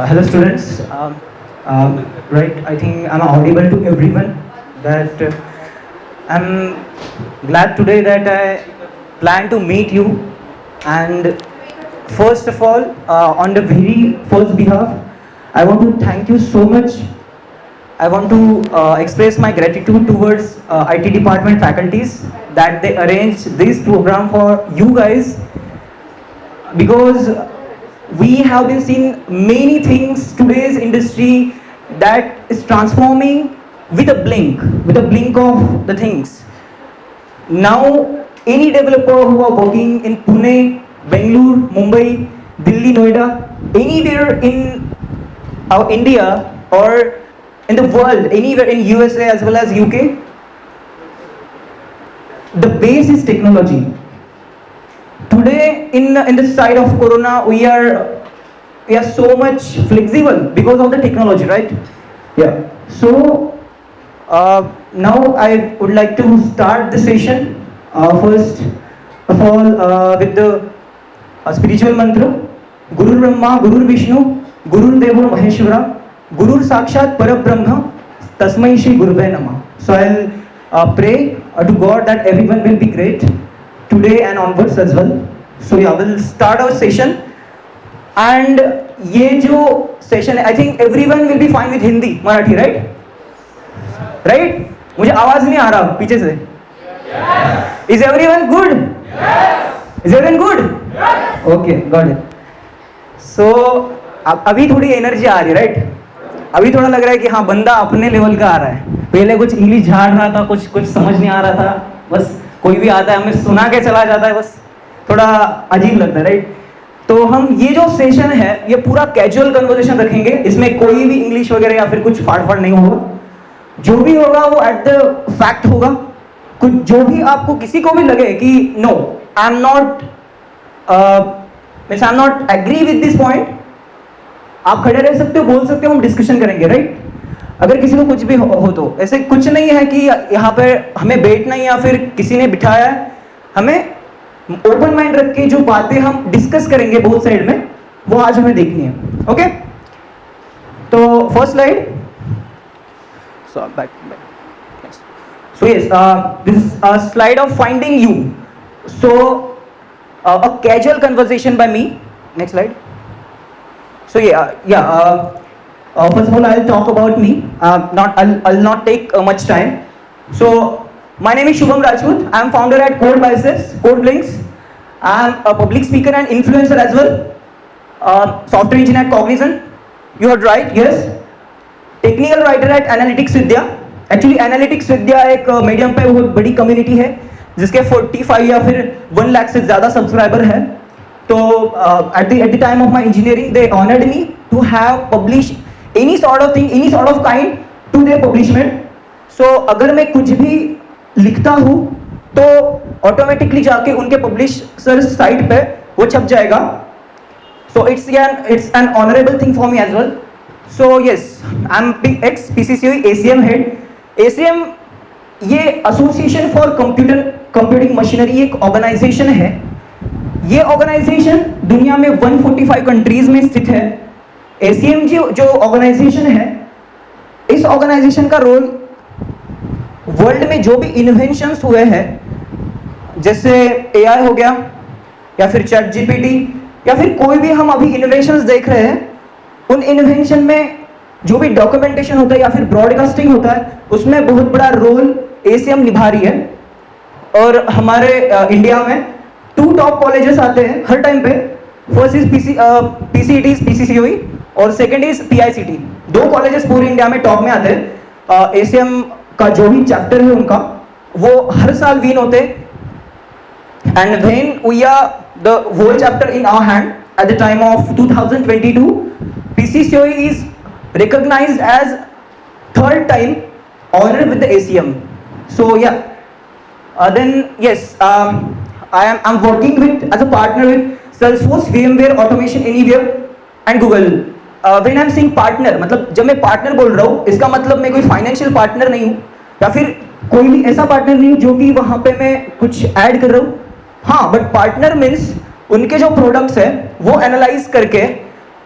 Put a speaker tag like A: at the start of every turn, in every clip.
A: Hello students. Right, I think I'm audible to everyone. That I'm glad today that I plan to meet you. And first of all, on the very first behalf, I want to thank you so much. I want to express my gratitude towards IT department faculties that they arranged this program for you guys, because we have been seeing many things today's industry that is transforming with a blink of the things. Now any developer who are working in Pune, Bangalore, Mumbai, Delhi, Noida, anywhere in our India or in the world, anywhere in USA as well as UK, the base is technology. Today in the side of corona we are so much flexible because of the technology, right? Yeah. So now I would like to start the session first of all with the spiritual mantra. Guru Brahma, Guru Vishnu, Guru Devo Maheshwara, Guru Sakshat Parabrahma, Tasmai Shri Gurve Namah. So I'll pray to God that everyone will be great today and onwards as well. So yeah, we'll start our session. And ये जो session है, I think everyone will be fine with Hindi, Marathi, right? Right? मुझे आवाज नहीं आ रहा पीछे से. Is everyone good? Is everyone good? Okay, got it. So अभी थोड़ी एनर्जी आ रही है, right? अभी थोड़ा लग रहा है कि हाँ बंदा अपने लेवल का आ रहा है. पहले कुछ इंग्लिश झाड़ रहा था, कुछ समझ नहीं आ रहा था, बस कोई भी आता है हमें सुना के चला जाता है, बस थोड़ा अजीब लगता है, राइट? तो हम ये जो सेशन है ये पूरा कैजुअल कन्वर्सेशन रखेंगे, इसमें कोई भी इंग्लिश वगैरह या फिर कुछ फाड़ नहीं होगा. जो भी होगा वो एट द फैक्ट होगा. कुछ जो भी आपको किसी को भी लगे कि no I am not agree with this point, आप खड़े रह सकते हो, बोल सकते हो, हम डिस्कशन करेंगे, राइट? अगर किसी को कुछ भी हो तो ऐसे कुछ नहीं है कि यहाँ पे हमें बैठना या फिर किसी ने बिठाया है. हमें ओपन माइंड रख के जो बातें हम डिस्कस करेंगे बोथ साइड में, वो आज हमें देखनी है. ओके, तो first slide. So yes, this is a slide of finding you. So a casual conversation by me. Next slide. So first of all, I'll talk about me. I'll not take much time. So my name is Shubham Rajput. I'm founder at Code Biceps, Code Blinks. I'm a public speaker and influencer as well. Software engineer at Cognizant. You heard right? Yes. Technical writer at Analytics Vidya. Actually Analytics Vidya एक medium पे बहुत बड़ी community है जिसके 45 या फिर 1 लाख से ज़्यादा सब्सक्राइबर है. तो at the time of my engineering they honored me to have published any sort of thing, any sort of kind to their publishment. So अगर मैं कुछ भी लिखता हूँ तो ऑटोमेटिकली जाके उनके पब्लिशर साइट पे वो छप जाएगा. So it's an honorable thing for me as well. So yes, I'm ex PCCOE ACM head. ACM ये एसोसिएशन फॉर कंप्यूटिंग मशीनरी एक ऑर्गेनाइजेशन है. ये ऑर्गेनाइजेशन दुनिया में 145 कंट्रीज में स्थित है. ACM जो ऑर्गेनाइजेशन है, इस ऑर्गेनाइजेशन का रोल वर्ल्ड में जो भी इन्वेंशंस हुए हैं, जैसे AI हो गया या फिर चैट GPT या फिर कोई भी हम अभी इन्वेंशंस देख रहे हैं, उन इन्वेंशन में जो भी डॉक्यूमेंटेशन होता है या फिर ब्रॉडकास्टिंग होता है, उसमें बहुत बड़ा रोल ACM निभा रही है. और हमारे इंडिया में 2 टॉप कॉलेजेस आते हैं हर टाइम पे. फर्स्ट इज PCET PCCOE और सेकंड इज PICT. 2 कॉलेजेस पूरे इंडिया में टॉप में आते हैं. ACM का जो भी चैप्टर है उनका वो हर साल विन होते हैं. And when we are the whole chapter in our hand at the time of 2022, PCCOE is recognized as 3rd time honored with the ACM. So yeah, then yes, I'm working as a partner with Salesforce, VMware, Automation Anywhere and Google. When I'm saying partner, मतलब जब मैं partner बोल रहा हूँ इसका मतलब मैं कोई फाइनेंशियल पार्टनर नहीं हूँ या फिर कोई भी ऐसा पार्टनर नहीं हूँ जो कि वहाँ पे मैं कुछ ऐड कर रहा हूँ. हाँ, बट पार्टनर मीन्स उनके जो प्रोडक्ट्स है वो एनालाइज करके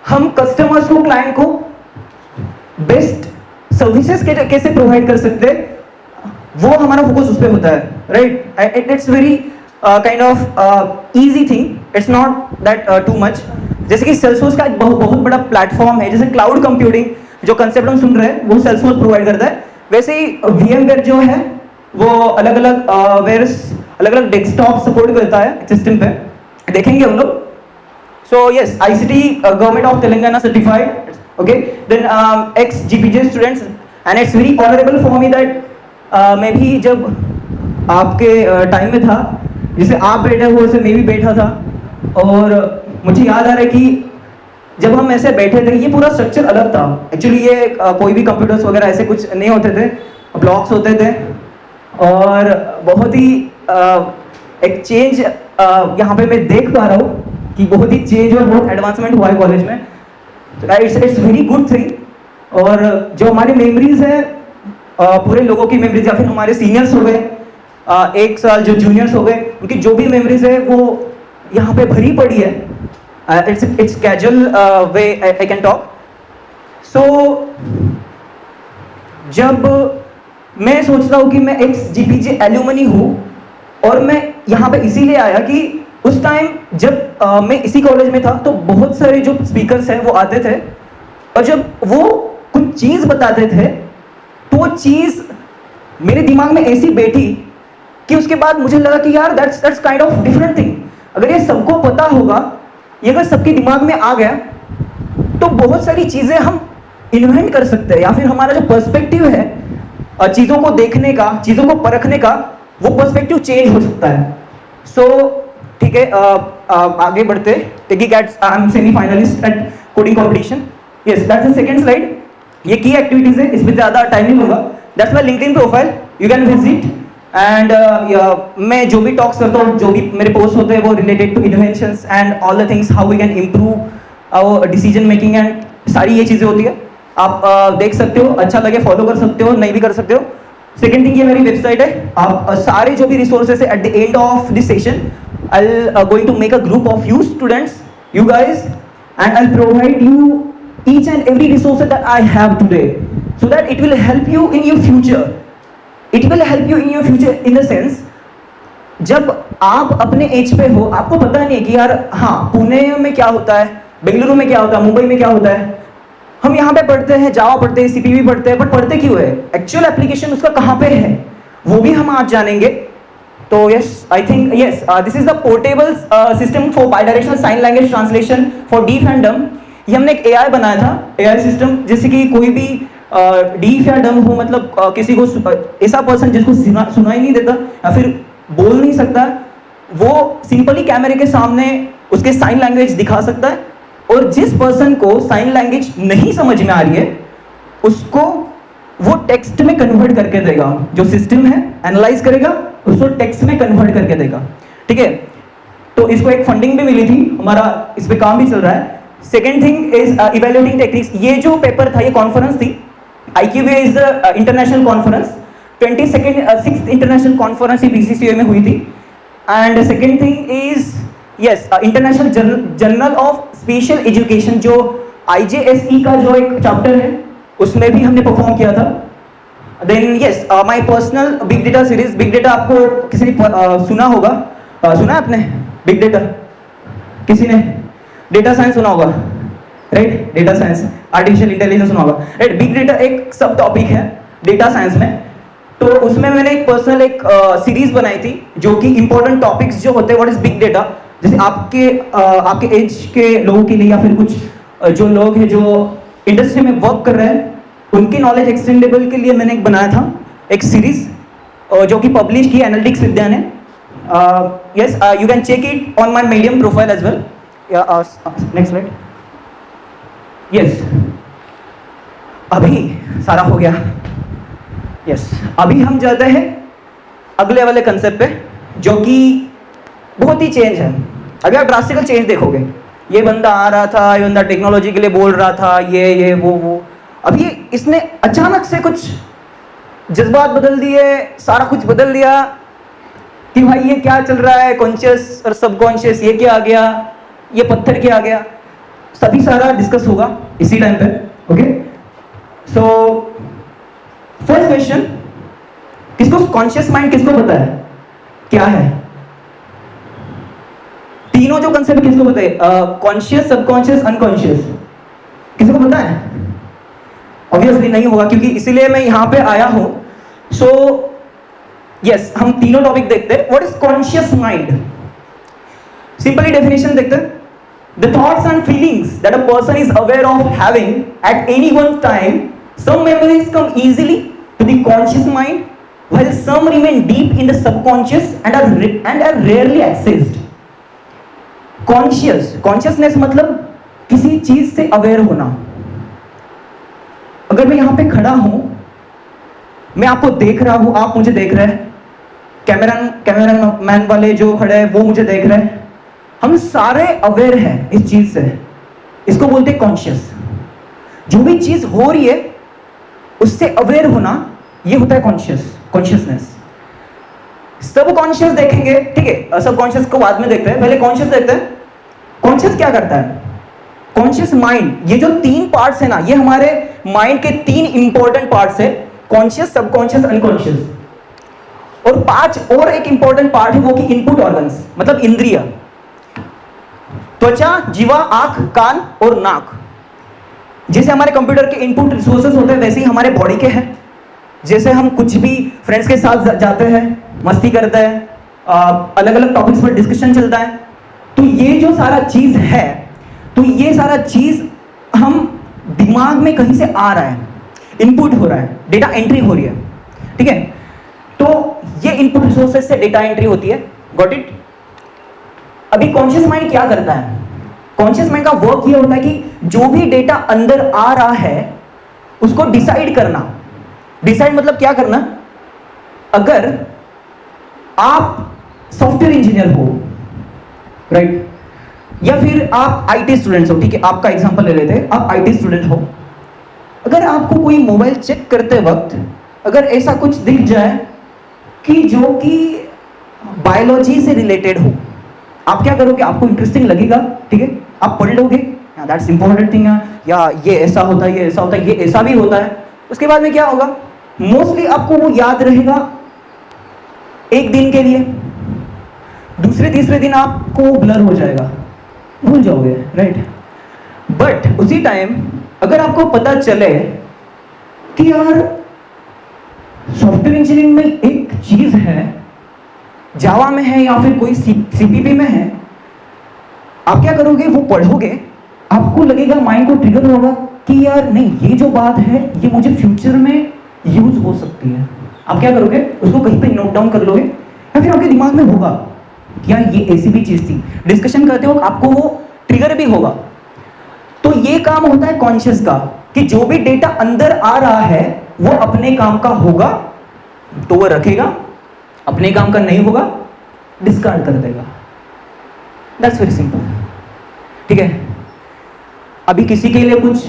A: हम कस्टमर्स को, क्लाइंट को बेस्ट सर्विसेज कैसे प्रोवाइड कर सकते हैं, वो हमारा फोकस उस पर होता है, right. It's very kind of easy thing, it's not that too much. जैसे कि सेल्सफोर्स का एक बहुत बड़ा प्लेटफॉर्म है, जैसे क्लाउड कंप्यूटिंग जो कंसेप्ट हम सुन रहे हैं वो सेल्सफोर्स प्रोवाइड करता है. वैसे ही VMware जो है वो अलग अलग डेस्कटॉप सपोर्ट करता है सिस्टम पे, देखेंगे हम लोग. So yes, ICT government of Telangana certified, okay. Then ex GPJ students, and it's very honourable for me that मैं भी जब आपके टाइम में था, जैसे आप बैठे हो वैसे मैं भी बैठा था, और मुझे याद आ रहा है कि जब हम ऐसे बैठे थे ये पूरा स्ट्रक्चर अलग था. एक्चुअली ये कोई भी कंप्यूटर्स वगैरह ऐसे कुछ नहीं होते थे, ब्लॉक्स होते थे, और बहुत ही एक चेंज यहाँ पे मैं देख पा रहा हूँ कि बहुत ही चेंज और बहुत एडवांसमेंट हुआ है कॉलेज में. It's very good thing. और जो हमारी मेमोरीज है, पूरे लोगों की मेमोरीज या फिर हमारे सीनियर्स हो गए, एक साल जो जूनियर्स हो गए, उनकी जो भी मेमोरीज है वो यहाँ पे भरी पड़ी है. It's casual way I can talk. So जब मैं सोचता हूँ कि मैं ex GPJ एल्यूमनी हूँ, और मैं यहाँ पे इसीलिए आया कि उस टाइम जब मैं इसी कॉलेज में था तो बहुत सारे जो स्पीकर्स हैं वो आते थे, और जब वो कुछ चीज़ बताते थे तो वो चीज़ मेरे दिमाग में ऐसी बैठी कि उसके बाद मुझे लगा कि यार that's kind of different thing. अगर ये सबको पता होगा, ये अगर सबके दिमाग में आ गया, तो बहुत सारी चीज़ें हम इन्वेंट कर सकते हैं, या फिर हमारा जो पर्सपेक्टिव है चीज़ों को देखने का, चीज़ों को परखने का, वो पर्सपेक्टिव चेंज हो सकता है. सो ठीक है, आगे बढ़ते. Taking at I am semi finalist eight coding competition. Yes, that's the second slide. ये की एक्टिविटीज है, इसमें ज़्यादा टाइम नहीं होगा. That's my LinkedIn profile, you can visit. And मैं जो भी टॉक्स करता हूँ, जो भी मेरे पोस्ट होते हैं वो related to innovations and all the things, how we can improve our decision making, and सारी ये चीज़ें होती है. आप देख सकते हो, अच्छा लगे फॉलो कर सकते हो, नहीं भी कर सकते हो. सेकेंड थिंग, ये मेरी वेबसाइट है. आप सारे जो भी रिसोर्सेज है, at the end of this session I going to make a group of you students, you guys, and I provide you each and every resource that I have today, so that it will help you in your future. It will help you in your future in the sense, जब आप अपने as पे हो, आपको पता नहीं है कि यार हाँ पुणे में क्या होता है, बेंगलुरु में क्या होता है, मुंबई में क्या होता है. हम यहाँ पे पढ़ते हैं, जावा पढ़ते हैं, CPV पढ़ते हैं, बट पढ़ते क्यों है, एक्चुअल एप्लीकेशन उसका कहाँ पे है, वो भी हम आज जानेंगे. तो yes, I think yes, this is the portable system for bidirectional sign language translation for deaf and dumb. ये हमने एक AI बनाया था, AI सिस्टम, जैसे कि कोई भी डीफ या डम हो, मतलब किसी को ऐसा पर्सन जिसको सुनाई नहीं देता या फिर बोल नहीं सकता, वो सिंपली कैमरे के सामने उसके साइन लैंग्वेज दिखा सकता है. और जिस पर्सन को साइन लैंग्वेज नहीं समझ में आ रही है, उसको वो टेक्स्ट में कन्वर्ट करके देगा. जो सिस्टम है एनालाइज करेगा, उसको टेक्स्ट में कन्वर्ट करके देगा. ठीक है, तो इसको एक फंडिंग भी मिली थी, हमारा इस पे काम भी चल रहा है. Second thing is evaluating techniques. ये जो पेपर था, ये कॉन्फ्रेंस थी, IQVA is the international conference, 6th international conference BCCA में हुई थी. And second thing is yes, international journal of special education, जो IJSE का जो एक चैप्टर है, उसमें भी हमने परफॉर्म किया था. Then yes, my personal big data series. Big data आपको किसी ने सुना होगा, सुना है आपने बिग डेटा? किसी ने डेटा साइंस सुना होगा, right? Data science, artificial intelligence सुना होगा, राइट? बिग डेटा एक सब टॉपिक है डेटा साइंस में. तो उसमें मैंने एक पर्सनल एक सीरीज बनाई थी, जो कि इंपॉर्टेंट टॉपिक्स जो होते हैं, व्हाट इज बिग डेटा, जैसे आपके एज के लोगों के लिए, या फिर कुछ जो लोग हैं जो इंडस्ट्री में वर्क कर रहे हैं, उनकी नॉलेज एक्सटेंडेबल के लिए मैंने एक बनाया था एक सीरीज, जो कि पब्लिश की एनालिटिक्स विद्या ने. Yes, you can check it on my Medium profile as well. Next slide. Yes, अभी सारा हो गया. यस, अभी हम जाते हैं अगले वाले कंसेप्ट पे, जो कि बहुत ही चेंज है. अभी आप ड्रास्टिकल चेंज देखोगे. ये बंदा आ रहा था, ये बंदा टेक्नोलॉजी के लिए बोल रहा था, ये वो. अभी इसने अचानक से कुछ जज्बात बदल दिए, सारा कुछ बदल दिया कि भाई ये क्या चल रहा है, कॉन्शियस और सबकॉन्शियस, ये क्या आ गया, ये पत्थर क्या आ गया. सभी सारा डिस्कस होगा इसी टाइम पे, ओके। सो फर्स्ट क्वेश्चन, किसको कॉन्शियस माइंड किसको पता है क्या है? तीनों जो कंसेप्ट किसको पता है? कॉन्शियस, सबकॉन्शियस, अनकॉन्शियस, किसको पता है? ऑब्वियसली नहीं होगा, क्योंकि इसीलिए मैं यहां पे आया हूं। सो यस, हम तीनों टॉपिक देखते हैं। What is conscious mind? Simply definition देखते हैं। The thoughts and feelings that a person is aware of having at any one time. Some memories come easily to the conscious mind, while some remain deep in the subconscious and are rarely accessed. Consciousness मतलब किसी चीज से aware होना। अगर मैं यहां पे खड़ा हूं, मैं आपको देख रहा हूं, आप मुझे देख रहे हैं, कैमरामैन वाले जो खड़े हैं वो मुझे देख रहे हैं, हम सारे अवेयर हैं इस चीज से। इसको बोलते हैं कॉन्शियस। जो भी चीज हो रही है उससे अवेयर होना, ये होता है कॉन्शियसनेस। सबकॉन्शियस देखेंगे, ठीक है, सबकॉन्शियस को बाद में देखते हैं, पहले कॉन्शियस देखते हैं। कॉन्शियस क्या करता है? कॉन्शियस माइंड, ये जो तीन पार्ट्स है ना, ये हमारे माइंड के तीन इंपॉर्टेंट पार्ट्स है, कॉन्शियस, सबकॉन्शियस, अनकॉन्शियस। और पांच और एक इंपॉर्टेंट पार्ट है वो कि इनपुट ऑर्गन्स, मतलब इंद्रिय, त्वचा, जीवा, आंख, कान और नाक। जैसे हमारे कंप्यूटर के इनपुट रिसोर्सेज होते हैं, वैसे ही हमारे बॉडी के हैं। जैसे हम कुछ भी फ्रेंड्स के साथ जाते हैं, मस्ती करते हैं, अलग अलग टॉपिक्स पर डिस्कशन चलता है, तो ये जो सारा चीज है, तो ये सारा चीज हम दिमाग में कहीं से आ रहा है, इनपुट हो रहा है, डेटा एंट्री हो रही है, ठीक है। तो ये इनपुट रिसोर्सेज से डेटा एंट्री होती है, गॉट इट। अभी कॉन्शियस माइंड क्या करता है? कॉन्शियस माइंड का वर्क ये होता है कि जो भी डेटा अंदर आ रहा है उसको डिसाइड करना। डिसाइड मतलब क्या करना? अगर आप सॉफ्टवेयर इंजीनियर हो, राइट, या फिर आप आईटी स्टूडेंट्स हो, ठीक है, आपका एग्जांपल ले लेते हैं, आप आईटी स्टूडेंट हो। अगर आपको कोई मोबाइल चेक करते वक्त अगर ऐसा कुछ दिख जाए कि जो कि बायोलॉजी से रिलेटेड हो, आप क्या करोगे? आपको इंटरेस्टिंग लगेगा, ठीक है, आप पढ़ लोगे, दैट्स इंपॉर्टेंट थिंग, या ये ऐसा होता है, ये ऐसा होता है, ये ऐसा भी होता है। उसके बाद में क्या होगा? मोस्टली आपको वो याद रहेगा एक दिन के लिए, दूसरे तीसरे दिन आपको ब्लर हो जाएगा, भूल जाओगे, राइट। बट उसी टाइम अगर आपको पता चले कि यार सॉफ्टवेयर इंजीनियरिंग में एक चीज है, जावा में है या फिर कोई सीपीपी में है, आप क्या करोगे? वो पढ़ोगे, आपको लगेगा, माइंड को ट्रिगर होगा कि यार नहीं, ये जो बात है ये मुझे फ्यूचर में यूज हो सकती है। आप क्या करोगे? उसको कहीं पे नोट डाउन कर लोगे, या फिर आपके दिमाग में होगा कि यार ये ऐसी भी चीज थी। डिस्कशन करते हो आपको वो ट्रिगर भी होगा। तो ये काम होता है कॉन्शियस का, कि जो भी डेटा अंदर आ रहा है वो अपने काम का होगा तो वो रखेगा, अपने काम का नहीं होगा डिस्कार्ड कर देगा। दैट्स वेरी सिंपल, ठीक है। अभी किसी के लिए कुछ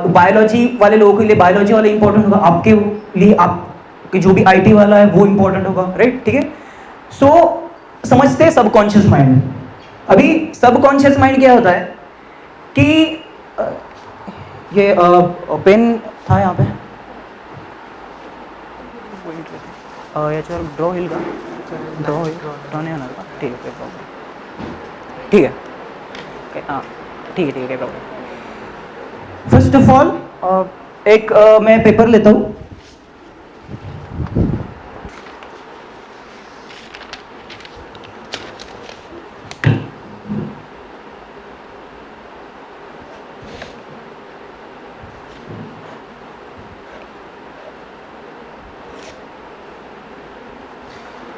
A: बायोलॉजी वाले लोगों के लिए बायोलॉजी वाला इंपॉर्टेंट होगा, आपके लिए आपके जो भी आईटी वाला है वो इंपॉर्टेंट होगा, राइट, ठीक है। सो समझते हैं सबकॉन्शियस माइंड। अभी सबकॉन्शियस माइंड क्या होता है कि ये पेन था यहाँ पे, याच्यावर ड्रॉ होईल का? ड्रॉ नाही होणार का? ठीक है, प्रॉब्लम, ठीक है, हाँ ठीक है, प्रॉब्लम। फर्स्ट ऑफ ऑल एक मैं पेपर लेता हूँ,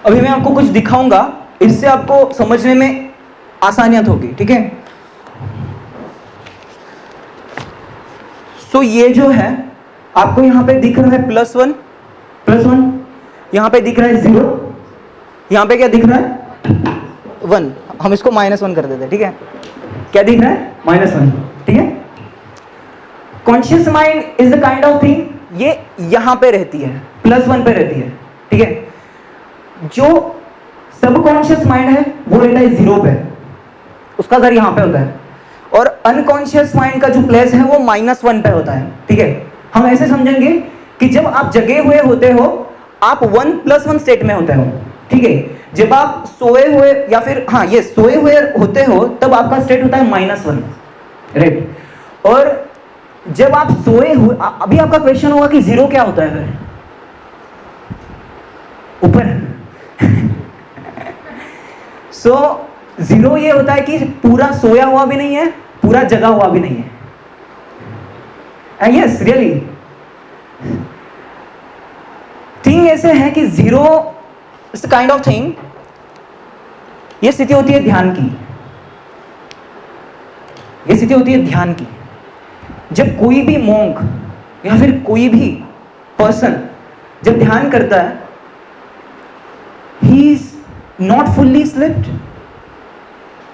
A: अभी मैं आपको कुछ दिखाऊंगा, इससे आपको समझने में आसानियत होगी, ठीक है। सो ये जो है आपको यहाँ पे दिख रहा है +1, यहाँ पे दिख रहा है 0, यहाँ पे क्या दिख रहा है 1, हम इसको -1 कर देते हैं, ठीक है। क्या दिख रहा है? -1, ठीक है। Conscious mind is the kind of thing, ये यहाँ पे रहती है, +1 पे रहती है, ठीक है। जो सबकॉन्शियस माइंड है वो रहता है 0 पे, उसका घर यहाँ पे होता है। और अनकॉन्शियस माइंड का जो प्लेस है वो -1 पे होता है, ठीक है। हम ऐसे समझेंगे कि जब आप जगे हुए होते हो आप 1+1 स्टेट में होते हो, ठीक है। जब आप सोए हुए या फिर हाँ ये सोए हुए होते हो तब आपका स्टेट होता है -1, राइट। और जब आप सोए हुए, अभी आपका क्वेश्चन होगा कि 0 क्या होता है फिर ऊपर सो 0 ये होता है कि पूरा सोया हुआ भी नहीं है, पूरा जगा हुआ भी नहीं है। एंड यस रियली थिंग ऐसे है कि 0 is the kind of thing, ये स्थिति होती है ध्यान की, ये स्थिति होती है ध्यान की। जब कोई भी मॉन्क या फिर कोई भी पर्सन जब ध्यान करता है, he is not fully slept,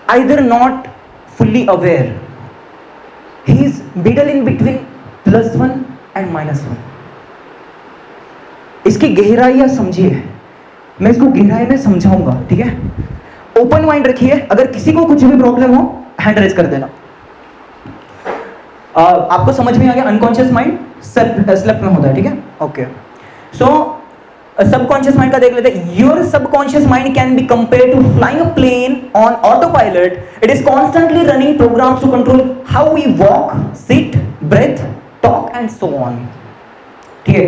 A: either not fully aware, he is middle in between +1 and -1। इसकी गहराई समझिए, मैं इसको गहराई में समझाऊंगा, ठीक है। ओपन माइंड रखिए, अगर किसी को कुछ भी प्रॉब्लम हो हैंड रेज कर देना। आपको समझ में आ गया अनकॉन्शियस माइंड स्लेप्ट में होता है, ठीक है, ओके। सो सबकॉन्शियस माइंड का देख लेते हैं। Your subconscious mind can be compare to flying a plane on autopilot. It is constantly running programs to control how we walk, sit, breathe, talk and so on, ठीक है।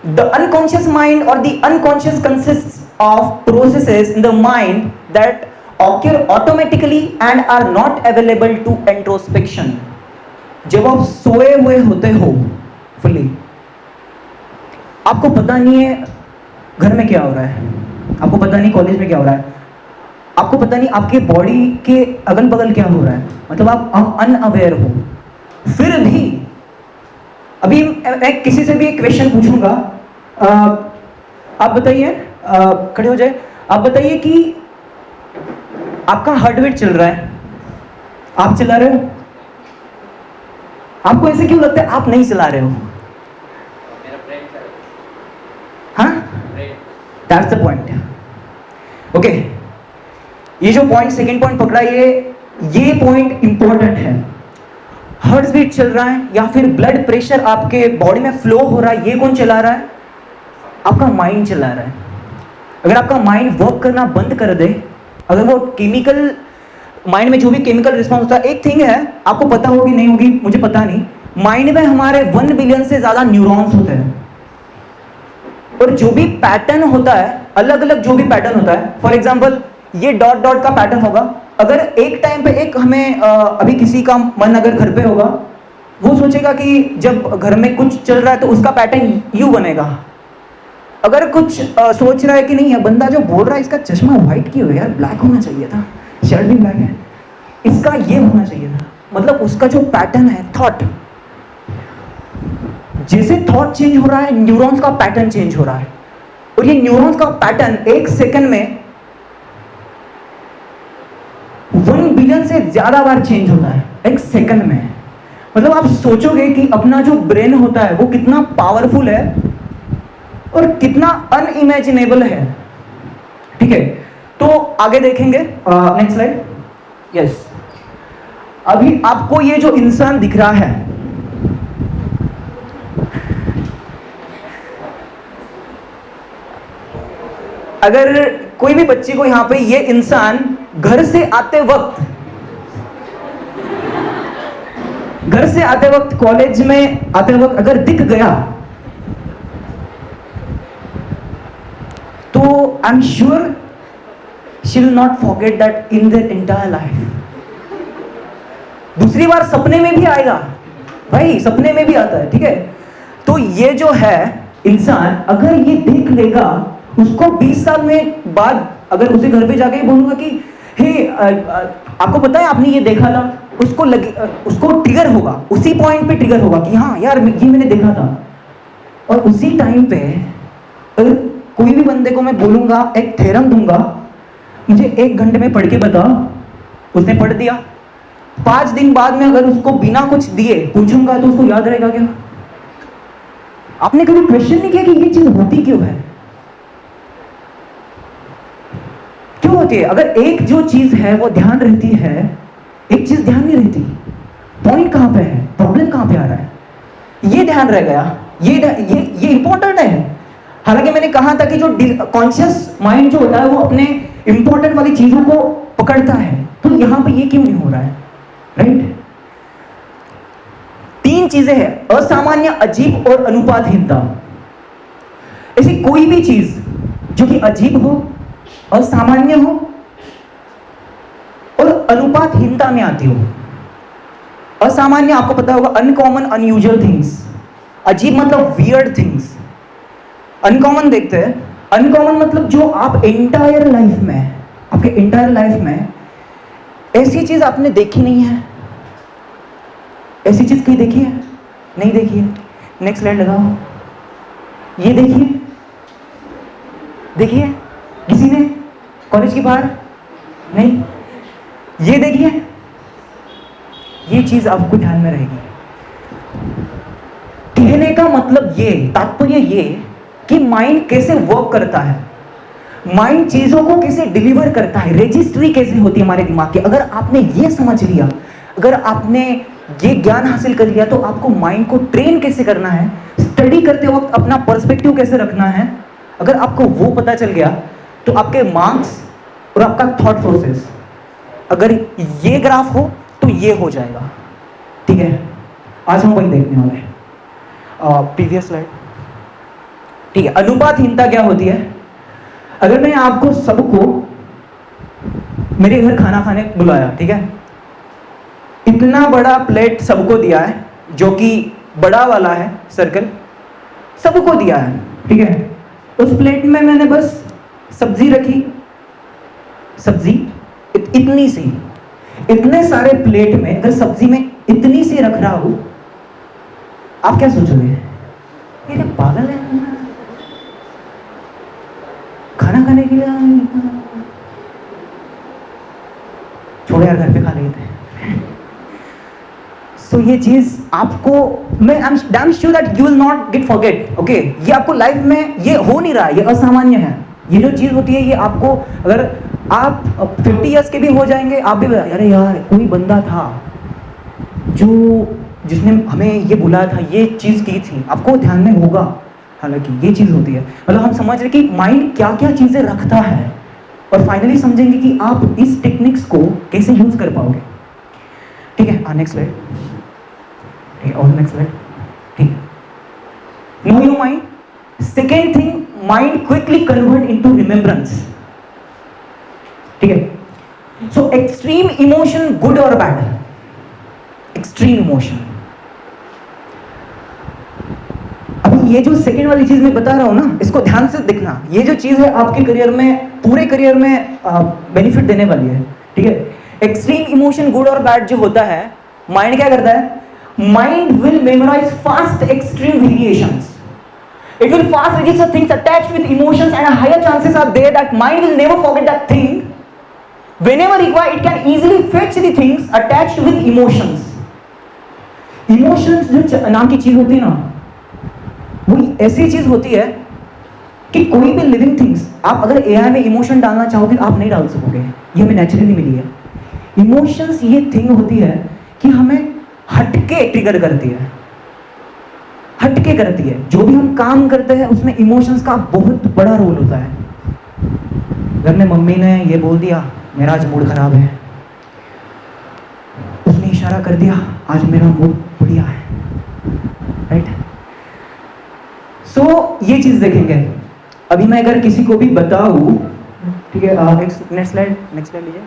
A: The unconscious mind और the unconscious consists of processes in the mind that occur automatically and are not available to introspection। जब आप सोए हुए होते हो fully, आपको पता नहीं है घर में क्या हो रहा है, आपको पता नहीं कॉलेज में क्या हो रहा है, आपको पता नहीं आपके बॉडी के अगल बगल क्या हो रहा है, मतलब आप अनअवेयर हो। फिर भी अभी मैं किसी से भी एक क्वेश्चन पूछूंगा, आप बताइए, खड़े हो जाए, आप बताइए कि आपका हार्ट बीट चल रहा है, आप चला रहे हो? आपको ऐसे क्यों लगता है आप नहीं चला रहे हो? हाँ, दैट्स द पॉइंट। ओके, ये जो पॉइंट सेकंड पॉइंट पकड़ा, ये पॉइंट इंपॉर्टेंट है। हार्ट बीट चल रहा है या फिर ब्लड प्रेशर आपके बॉडी में फ्लो हो रहा है, ये कौन चला रहा है? आपका माइंड चला रहा है। अगर आपका माइंड वर्क करना बंद कर दे, अगर वो केमिकल माइंड में जो भी केमिकल रिस्पॉन्स होता है, एक थिंग है, आपको पता होगी नहीं होगी मुझे पता नहीं, माइंड में हमारे 1 बिलियन से ज्यादा न्यूरॉन्स होते हैं, और जो भी पैटर्न होता है, अलग अलग जो भी पैटर्न होता है, फॉर एग्जांपल ये डॉट डॉट का पैटर्न होगा। अगर एक टाइम पे एक हमें अभी किसी का मन अगर घर पे होगा, वो सोचेगा कि जब घर में कुछ चल रहा है तो उसका पैटर्न यू बनेगा। अगर कुछ सोच रहा है कि नहीं, है बंदा जो बोल रहा है इसका चश्मा व्हाइट क्यों है यार, ब्लैक होना चाहिए था, शर्ट भी ब्लैक है, इसका ये होना चाहिए था, मतलब उसका जो पैटर्न है थॉट, जैसे थॉट चेंज हो रहा है न्यूरॉन्स का पैटर्न चेंज हो रहा है, और ये न्यूरॉन्स का पैटर्न 1 सेकंड में 1 बिलियन से ज्यादा बार चेंज होता है 1 सेकंड में। मतलब आप सोचोगे कि अपना जो ब्रेन होता है वो कितना पावरफुल है और कितना अनइमेजिनेबल है, ठीक है। तो आगे देखेंगे, नेक्स्ट स्लाइड। यस, अभी आपको ये जो इंसान दिख रहा है, अगर कोई भी बच्चे को यहां पे ये इंसान घर से आते वक्त कॉलेज में आते वक्त अगर दिख गया, तो I am sure she will not forget that in their entire life. दूसरी बार सपने में भी आएगा भाई, सपने में भी आता है, ठीक है। तो ये जो है इंसान अगर ये देख लेगा, उसको 20 साल में बाद अगर उसे घर पे जाके बोलूंगा कि हे आपको पता है आपने ये देखा था, उसको ट्रिगर होगा, उसी पॉइंट पे ट्रिगर होगा कि हाँ यार ये मैंने देखा था। और उसी टाइम पे अगर कोई भी बंदे को मैं बोलूंगा, एक थ्योरम दूंगा, मुझे 1 घंटे में पढ़ के बता, उसने पढ़ दिया, 5 दिन बाद में अगर उसको बिना कुछ दिए पूछूंगा तो उसको याद रहेगा क्या? आपने कभी क्वेश्चन नहीं किया कि ये चीज होती क्यों है, क्यों होती है? अगर एक जो चीज है वो ध्यान रहती है, एक चीज ध्यान नहीं रहती, पॉइंट कहाँ पे है, प्रॉब्लम कहाँ पे आ रहा है, ये ध्यान रह गया, ये इंपॉर्टेंट है। हालांकि मैंने कहा था कि जो कॉन्शियस माइंड जो होता है वो अपने इंपॉर्टेंट वाली चीजों को पकड़ता है, तो यहां पे ये क्यों नहीं हो रहा है, राइट? तीन चीजें हैं, असामान्य, अजीब और अनुपातहीनता। ऐसी कोई भी चीज जो कि अजीब हो, असामान्य हो और अनुपातहीनता में आती हो। असामान्य आपको पता होगा, अनकॉमन, अनयूजुअल थिंग्स। अजीब मतलब वियर्ड थिंग्स। अनकॉमन देखते हैं, अनकॉमन मतलब जो आप एंटायर लाइफ में, आपके एंटायर लाइफ में ऐसी चीज आपने देखी नहीं है। ऐसी चीज कहीं देखी है? नहीं देखी है। नेक्स्ट स्लाइड लगाओ। ये देखिए, देखिए किसी ने कॉलेज के बाहर? नहीं। ये देखिए, ये चीज आपको ध्यान में रहेगी। कहने का मतलब ये, तात्पर्य ये कि माइंड कैसे वर्क करता है, माइंड चीजों को कैसे डिलीवर करता है, रजिस्ट्री कैसे होती है हमारे दिमाग की। अगर आपने ये समझ लिया, अगर आपने ये ज्ञान हासिल कर लिया, तो आपको माइंड को ट्रेन कैसे करना है, स्टडी करते वक्त अपना पर्सपेक्टिव कैसे रखना है, अगर आपको वो पता चल गया, तो आपके मार्क्स और आपका थॉट प्रोसेस, अगर ये ग्राफ हो तो ये हो जाएगा। ठीक है, आज हम वही देखने वाले हैं। Previous slide. ठीक है, अनुपातहीनता क्या होती है? अगर मैं आपको सबको मेरे घर खाना खाने बुलाया, ठीक है, इतना बड़ा प्लेट सबको दिया है, जो कि बड़ा वाला है सर्कल, सबको दिया है, ठीक है। उस प्लेट में मैंने बस सब्जी रखी, सब्जी इतनी सी, इतने सारे प्लेट में अगर सब्जी में इतनी सी रख रहा हूं, आप क्या सोचोगे? ये क्या पागल है, खाना खाने के लिए छोड़ो यार, घर पे खा लेते हैं। सो ये चीज आपको, मैं I am damn sure that you will not gate forget, okay. ये आपको लाइफ में ये हो नहीं रहा है, ये असामान्य है। ये जो चीज होती है, ये आपको, अगर आप 50 इयर्स के भी हो जाएंगे, आप भी अरे यार कोई बंदा था जो जिसने हमें ये बुलाया था, ये चीज की थी, आपको ध्यान में होगा। हालांकि ये चीज होती है, मतलब हम समझ रहे कि माइंड क्या क्या चीजें रखता है, और फाइनली समझेंगे कि आप इस टेक्निक्स को कैसे यूज कर पाओगे। ठीक है, नेक्स्ट स्लाइड। ठीक है, और नेक्स्ट स्लाइड। ठीक है, know your mind. Second thing, mind quickly convert into remembrance. ठीक है, सो एक्सट्रीम इमोशन, गुड और बैड, एक्सट्रीम इमोशन। अभी ये जो सेकेंड वाली चीज मैं बता रहा हूं ना, इसको ध्यान से देखना। ये जो चीज है आपके करियर में, पूरे करियर में बेनिफिट देने वाली है। ठीक है, एक्सट्रीम इमोशन, गुड और बैड जो होता है, माइंड क्या करता है? Mind will memorise fast extreme variations. It will fast register things attached with emotions, and higher chances are there that mind will never forget that thing. Whenever required, it can easily fetch the things attached with emotions. Emotions जो नाम की चीज होती है ना, वो ऐसी चीज होती है कि कोई भी लिविंग थिंग्स, आप अगर एआई में इमोशन डालना चाहोगे, आप नहीं डाल सकोगे। ये हमें नेचुरली मिली है। इमोशंस ये थिंग होती है कि हमें हटके ट्रिगर करती है, हटके करती है। जो भी हम काम करते हैं उसमें इमोशंस का बहुत बड़ा रोल होता है। घर में मम्मी ने ये बोल दिया, मेरा आज मूड खराब है, उसने इशारा कर दिया, आज मेरा मूड बढ़िया है, राइट? सो ये चीज देखेंगे। अभी मैं अगर किसी को भी बताऊं, ठीक है, नेक्स्ट स्लाइड लीजिए।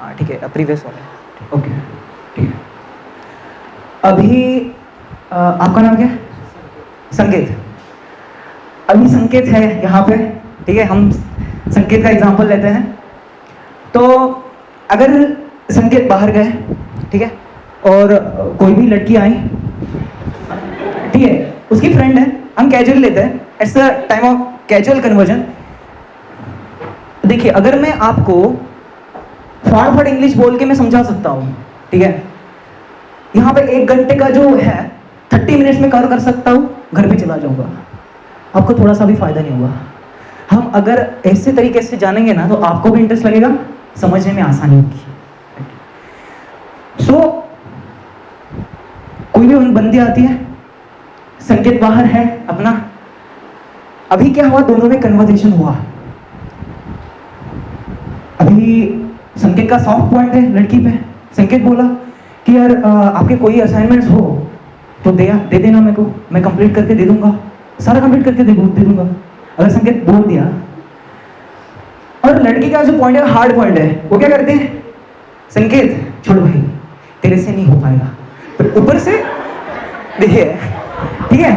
A: हाँ ठीक है, प्रीवियस वाला, ओके ठीक है। अभी आपका नाम क्या है? संकेत। अभी संकेत है यहाँ पे, ठीक है, हम संकेत का एग्जांपल लेते हैं। तो अगर संकेत बाहर गए, ठीक है, और कोई भी लड़की आई, ठीक है, उसकी फ्रेंड है, हम कैजुअल लेते हैं, it's a time of casual conversion. देखिए, अगर मैं आपको फॉरवर्ड इंग्लिश बोल के मैं समझा सकता हूँ, ठीक है, यहाँ पे 1 घंटे का जो है 30 मिनट्स में कवर कर सकता हूँ, घर पे चला जाऊंगा, आपको थोड़ा सा भी फायदा नहीं होगा। हम अगर ऐसे तरीके से जानेंगे ना, तो आपको भी इंटरेस्ट लगेगा, समझने में आसानी होगी। सो कोई भी बंदी आती है, संकेत बाहर है अपना, अभी क्या हुआ, दोनों में कन्वर्सेशन हुआ। अभी संकेत का सॉफ्ट पॉइंट है लड़की पे। संकेत बोला कि यार आपके कोई असाइनमेंट्स हो तो दे देना मेरे को, मैं कंप्लीट करके दे दूंगा, सारा कंप्लीट करके दे दूंगा। अगर संकेत बोल दिया, और लड़की का जो पॉइंट है हार्ड पॉइंट है, वो क्या करते हैं, संकेत छोड़ भाई तेरे से नहीं हो पाएगा, तो ऊपर से देखिए, ठीक है,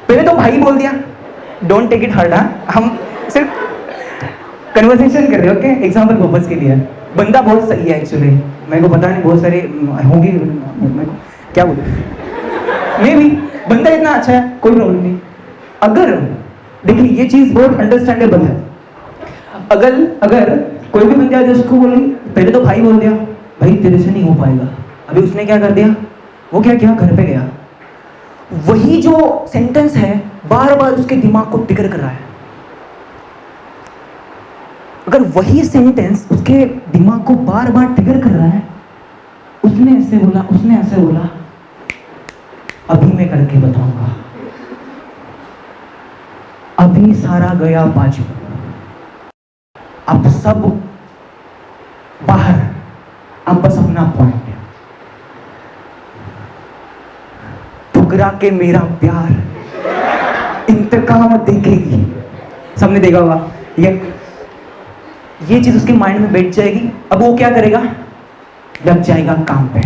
A: पहले तो भाई बोल दिया, डोंट टेक इट हार्ड, हम सिर्फ कन्वर्सेशन कर रहे हैं, ओके, एग्जाम्पल पर्पस के लिए। बंदा बहुत सही है एक्चुअली, मेरे को पता नहीं, बहुत सारे होंगे, मेरे को क्या बोलूं, मे भी बंदा इतना अच्छा है, कोई प्रॉब्लम नहीं। अगर देखिए ये चीज बहुत अंडरस्टैंडेबल है, अगर कोई भी बंदा उसको बोले, पहले तो भाई बोल दिया, भाई तेरे से नहीं हो पाएगा, अभी उसने क्या कर दिया, वो क्या किया, घर पे गया, वही जो सेंटेंस है बार बार उसके दिमाग को ट्रिगर कर रहा है। अगर वही सेंटेंस उसके दिमाग को बार बार ट्रिगर कर रहा है, उसने ऐसे बोला, उसने ऐसे बोला, अभी मैं करके बताऊंगा, अभी सारा गया बाजू, अब सब बाहर, अब बस अपना पॉइंट, ठुकरा के मेरा प्यार इंतकाम देखेगी, सबने देखा होगा, ये चीज उसके माइंड में बैठ जाएगी। अब वो क्या करेगा, लग जाएगा काम पे,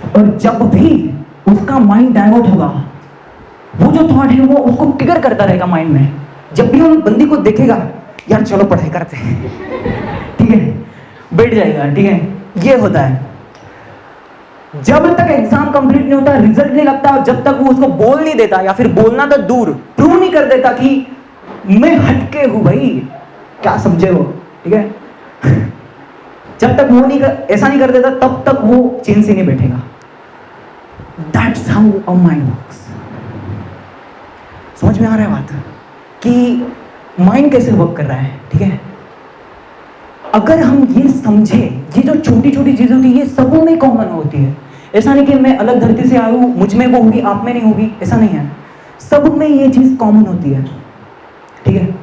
A: और जब भी उसका माइंड डाइवर्ट होगा, वो जो थॉट है वो उसको ट्रिगर करता रहेगा माइंड में। जब भी वो बंदी को देखेगा, यार चलो पढ़ाई करते हैं, ठीक है, बैठ जाएगा, ठीक है, ये होता है। जब तक एग्जाम कंप्लीट नहीं होता, रिजल्ट नहीं लगता, जब तक वो उसको बोल नहीं देता, या फिर बोलना तो दूर, प्रूव नहीं कर देता कि मैं हटके हूं भाई, क्या समझे हो, ठीक है, जब तक वो ऐसा नहीं कर देता, तब तक वो चैन से नहीं बैठेगा। That's how a mind works. समझ में आ रहा है बात कि माइंड कैसे वर्क कर रहा है, ठीक है। अगर हम ये समझे, ये जो छोटी छोटी चीजें होती है, ये सबों में कॉमन होती है। ऐसा नहीं कि मैं अलग धरती से आया हूं, मुझ में वो होगी, आप में नहीं होगी, ऐसा नहीं है, सब में ये चीज कॉमन होती है, ठीक है।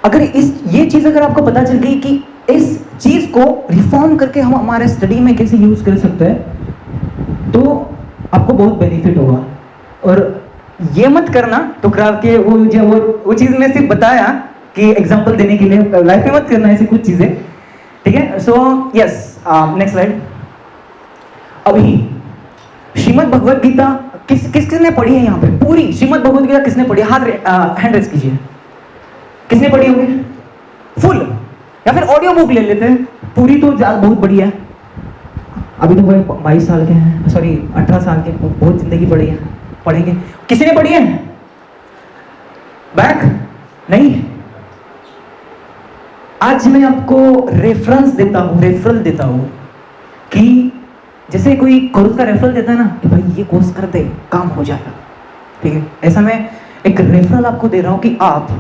A: अगर ये चीज अगर आपको पता चल गई कि इस चीज को रिफॉर्म करके हम हमारे स्टडी में कैसे यूज कर सकते हैं, तो आपको बहुत बेनिफिट होगा। और ये मत करना टुकरा के वो चीज में सिर्फ बताया कि एग्जांपल देने के लिए, लाइफ में मत करना ऐसी कुछ चीजें, ठीक है। So yes, next slide. अभी श्रीमद् भगवद गीता किसने पढ़ी है यहाँ पे, पूरी श्रीमद् भगवद गीता किसने पढ़ी, हैंड रेज कीजिए, किसने पढ़ी होगी फुल, या फिर ऑडियो बुक ले लेते हैं, पूरी तो बहुत बड़ी है, अभी तो वो 22 साल के हैं, सॉरी 18 साल के, बहुत जिंदगी पड़ी है, पढ़ेंगे। किसी ने पढ़ी है बैक, नहीं। आज मैं आपको रेफरेंस देता हूँ, रेफरल देता हूँ, कि जैसे कोई कोर्स का रेफरल देता है ना कि भाई ये कोर्स कर दे, काम हो जाएगा, ठीक है। ऐसा मैं एक रेफरल आपको दे रहा हूँ कि आप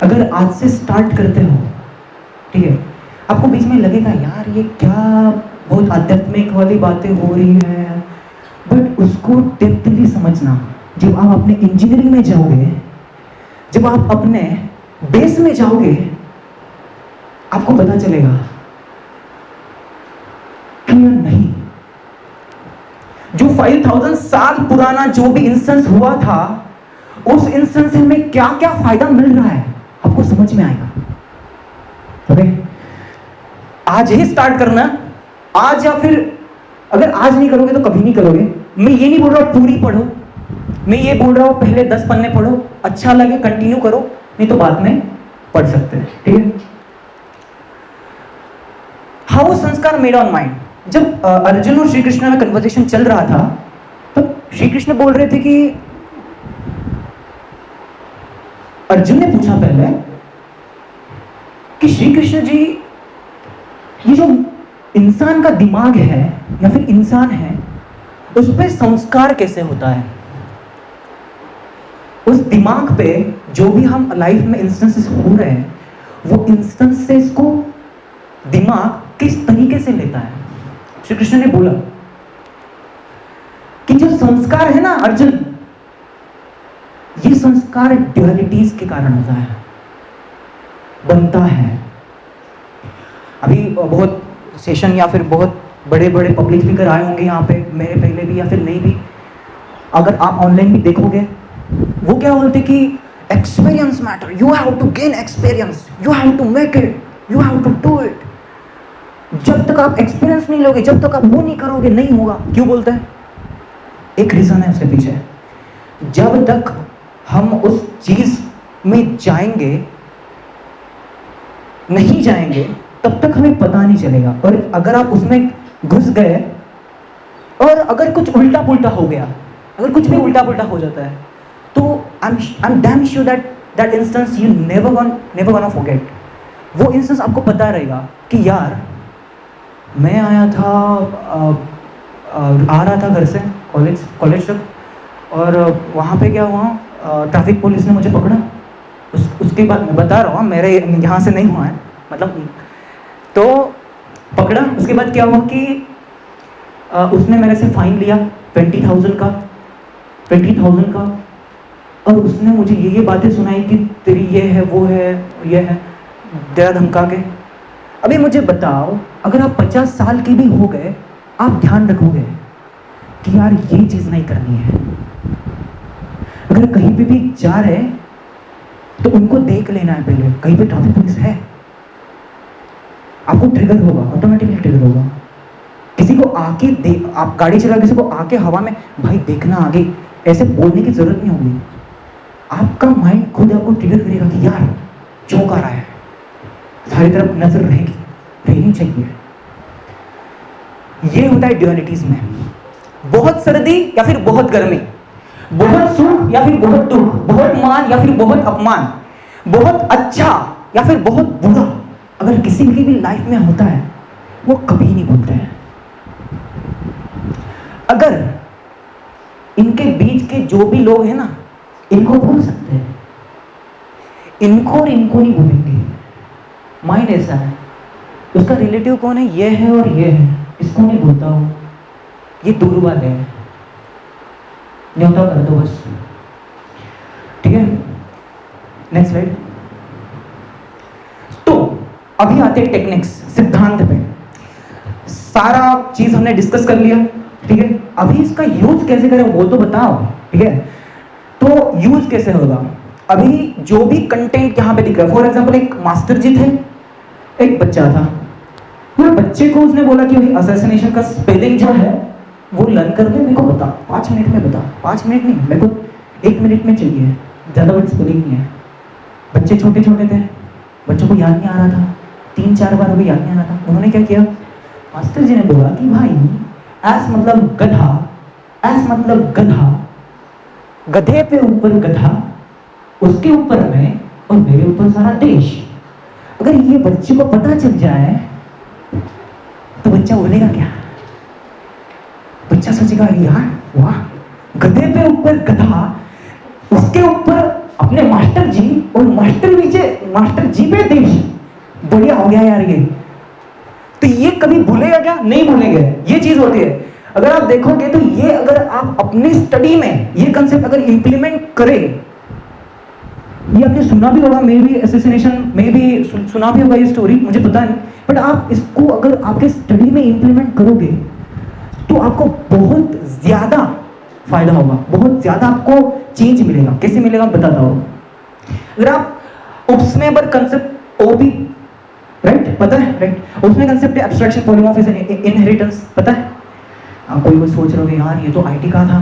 A: अगर आज से स्टार्ट करते हो, ठीक है, आपको बीच में लगेगा यार ये क्या बहुत आध्यात्मिक वाली बातें हो रही है, बट उसको डेप्थली समझना। जब आप अपने इंजीनियरिंग में जाओगे, जब आप अपने बेस में जाओगे, आपको पता चलेगा कि नहीं, जो 5000 साल पुराना जो भी इंस्टेंस हुआ था, उस इंस्टेंस से हमें क्या क्या फायदा मिल रहा है, आपको समझ में आएगा। ओके, आज ही स्टार्ट करना, आज, या फिर अगर आज नहीं करोगे तो कभी नहीं करोगे। मैं ये नहीं बोल रहा हूं पूरी पढ़ो, मैं ये बोल रहा हूं पहले 10 पन्ने पढ़ो, अच्छा लगे कंटिन्यू करो, नहीं तो बाद में पढ़ सकते हैं, ठीक है। हाउ संस्कार मेड ऑन माइंड। जब अर्जुन और श्री कृष्ण में कन्वर्सेशन चल रहा था, तो श्री कृष्ण बोल रहे थे कि, अर्जुन ने पूछा पहले कि श्री कृष्ण जी, ये जो इंसान का दिमाग है या फिर इंसान है, उस पर संस्कार कैसे होता है, उस दिमाग पे जो भी हम लाइफ में इंस्टेंसेस हो रहे हैं, वो इंस्टेंसेस को दिमाग किस तरीके से लेता है। श्री कृष्ण ने बोला कि जो संस्कार है ना अर्जुन, ये संस्कार ड्यूअलिटीज के कारण होता है, बनता है। अभी बहुत सेशन या फिर बहुत बड़े बड़े पब्लिक स्पीकर आए होंगे यहाँ पे, मेरे पहले भी या फिर नहीं भी, अगर आप ऑनलाइन भी देखोगे, वो क्या बोलते कि experience matter, you have to gain experience, you have to make it, you have to do it. जब तक आप एक्सपीरियंस नहीं लोगे, जब तक आप वो नहीं करोगे, नहीं होगा। क्यों बोलते हैं? एक रीजन है उसके पीछे, जब तक हम उस चीज में जाएंगे नहीं जाएंगे तब तक हमें पता नहीं चलेगा। और अगर आप उसमें घुस गए और अगर कुछ उल्टा पुल्टा हो गया, अगर कुछ भी उल्टा पुल्टा हो जाता है, तो I am damn sure that instance you never gonna forget. वो इंस्टेंस आपको पता रहेगा कि यार मैं आया था, आ रहा था घर से कॉलेज तक, और वहाँ पे क्या हुआ, ट्रैफिक पुलिस ने मुझे पकड़ा। उसके बाद मैं बता रहा हूँ, मेरे यहाँ से नहीं हुआ है, मतलब तो पकड़ा। उसके बाद क्या हुआ कि उसने मेरे से फाइन लिया 20,000 का, और उसने मुझे ये बातें सुनाई कि तेरी ये है, वो है, ये है, दया धमका के। अभी मुझे बताओ, अगर आप 50 साल के भी हो गए, आप ध्यान रखोगे कि यार ये चीज़ नहीं करनी है। अगर कहीं पे भी जा रहे तो उनको देख लेना है पहले, कहीं पे ट्रैफिक पुलिस है, आपको ट्रिगर होगा, ऑटोमेटिकली ट्रिगर होगा। किसी को आके आप गाड़ी चला, किसी को आके हवा में भाई देखना आगे, ऐसे बोलने की जरूरत नहीं होगी। आपका माइंड खुद आपको ट्रिगर करेगा कि यार चौंक आ रहा है, सारी तरफ नजर रहनी चाहिए। ये होता है ड्यूअलिटीज में, बहुत सर्दी या फिर बहुत गर्मी, बहुत सुख या फिर बहुत दुख, बहुत मान या फिर बहुत अपमान, बहुत अच्छा या फिर बहुत बुरा। अगर किसी की भी लाइफ में होता है, वो कभी नहीं बोलते हैं। अगर इनके बीच के जो भी लोग हैं ना, इनको बोल सकते हैं, इनको और इनको नहीं बोलेंगे। माइंड ऐसा है, उसका रिलेटिव कौन है, ये है और ये है, इसको नहीं बोलता हूं, ये दूर वाले हैं, न्योता कर दो बस। ठीक है, नेक्स्ट स्लाइड। तो अभी आते हैं टेक्निक्स, सिद्धांत पे। सारा चीज हमने डिस्कस कर लिया, ठीक है। अभी इसका यूज कैसे करें वो तो बताओ, ठीक है। तो यूज कैसे होगा, अभी जो भी कंटेंट यहाँ पे दिख रहा है, फॉर एग्जाम्पल एक मास्टर जी थे, एक बच्चा था, वो बच्चे को उसने बोला कि असैसिनेशन का स्पेलिंग जो है वो लर्न कर ले, मेरे को बता, 5 मिनट में बता। 5 मिनट नहीं, मेरे को 1 मिनट में चाहिए, ज़्यादा बड़ी स्पेलिंग नहीं है। बच्चे छोटे छोटे थे, बच्चों को याद नहीं आ रहा था, 3-4 बार अभी याद नहीं आ रहा था। उन्होंने क्या किया, मास्टर जी ने बोला कि भाई एस मतलब गधा, एस मतलब गधा, गधे पे ऊपर गधा, उसके ऊपर मैं और मेरे ऊपर सारा देश। अगर ये बच्चे को पता चल जाए तो बच्चा बोलेगा क्या, बच्चा सोचेगा यार वाह, गधे पे ऊपर गधा, उसके ऊपर अपने मास्टर जी और मास्टर जी पे देश, बढ़िया हो गया यार ये। तो ये कभी भूलेगा क्या, नहीं भूलेंगे। ये चीज होती है, अगर आप देखोगे तो ये अगर आप अपनी स्टडी में ये कंसेप्ट अगर इंप्लीमेंट करें, ये आपने सुना भी होगा, मे भी असैसिनेशन में भी सुना भी होगा ये स्टोरी, मुझे पता नहीं, बट आप इसको अगर आपके स्टडी में इंप्लीमेंट करोगे तो आपको बहुत ज्यादा फायदा होगा, बहुत ज्यादा आपको चेंज मिलेगा। कैसे मिलेगा बताता हूँ। अगर आप उसमें कंसेप्ट ओपी, राइट, पता है, राइट, उसमें कंसेप्ट है एब्स्ट्रैक्शन, पॉलीमॉर्फिज्म, इनहेरिटेंस, पता है। आप कोई सोच रहे हो यार ये तो आईटी का था,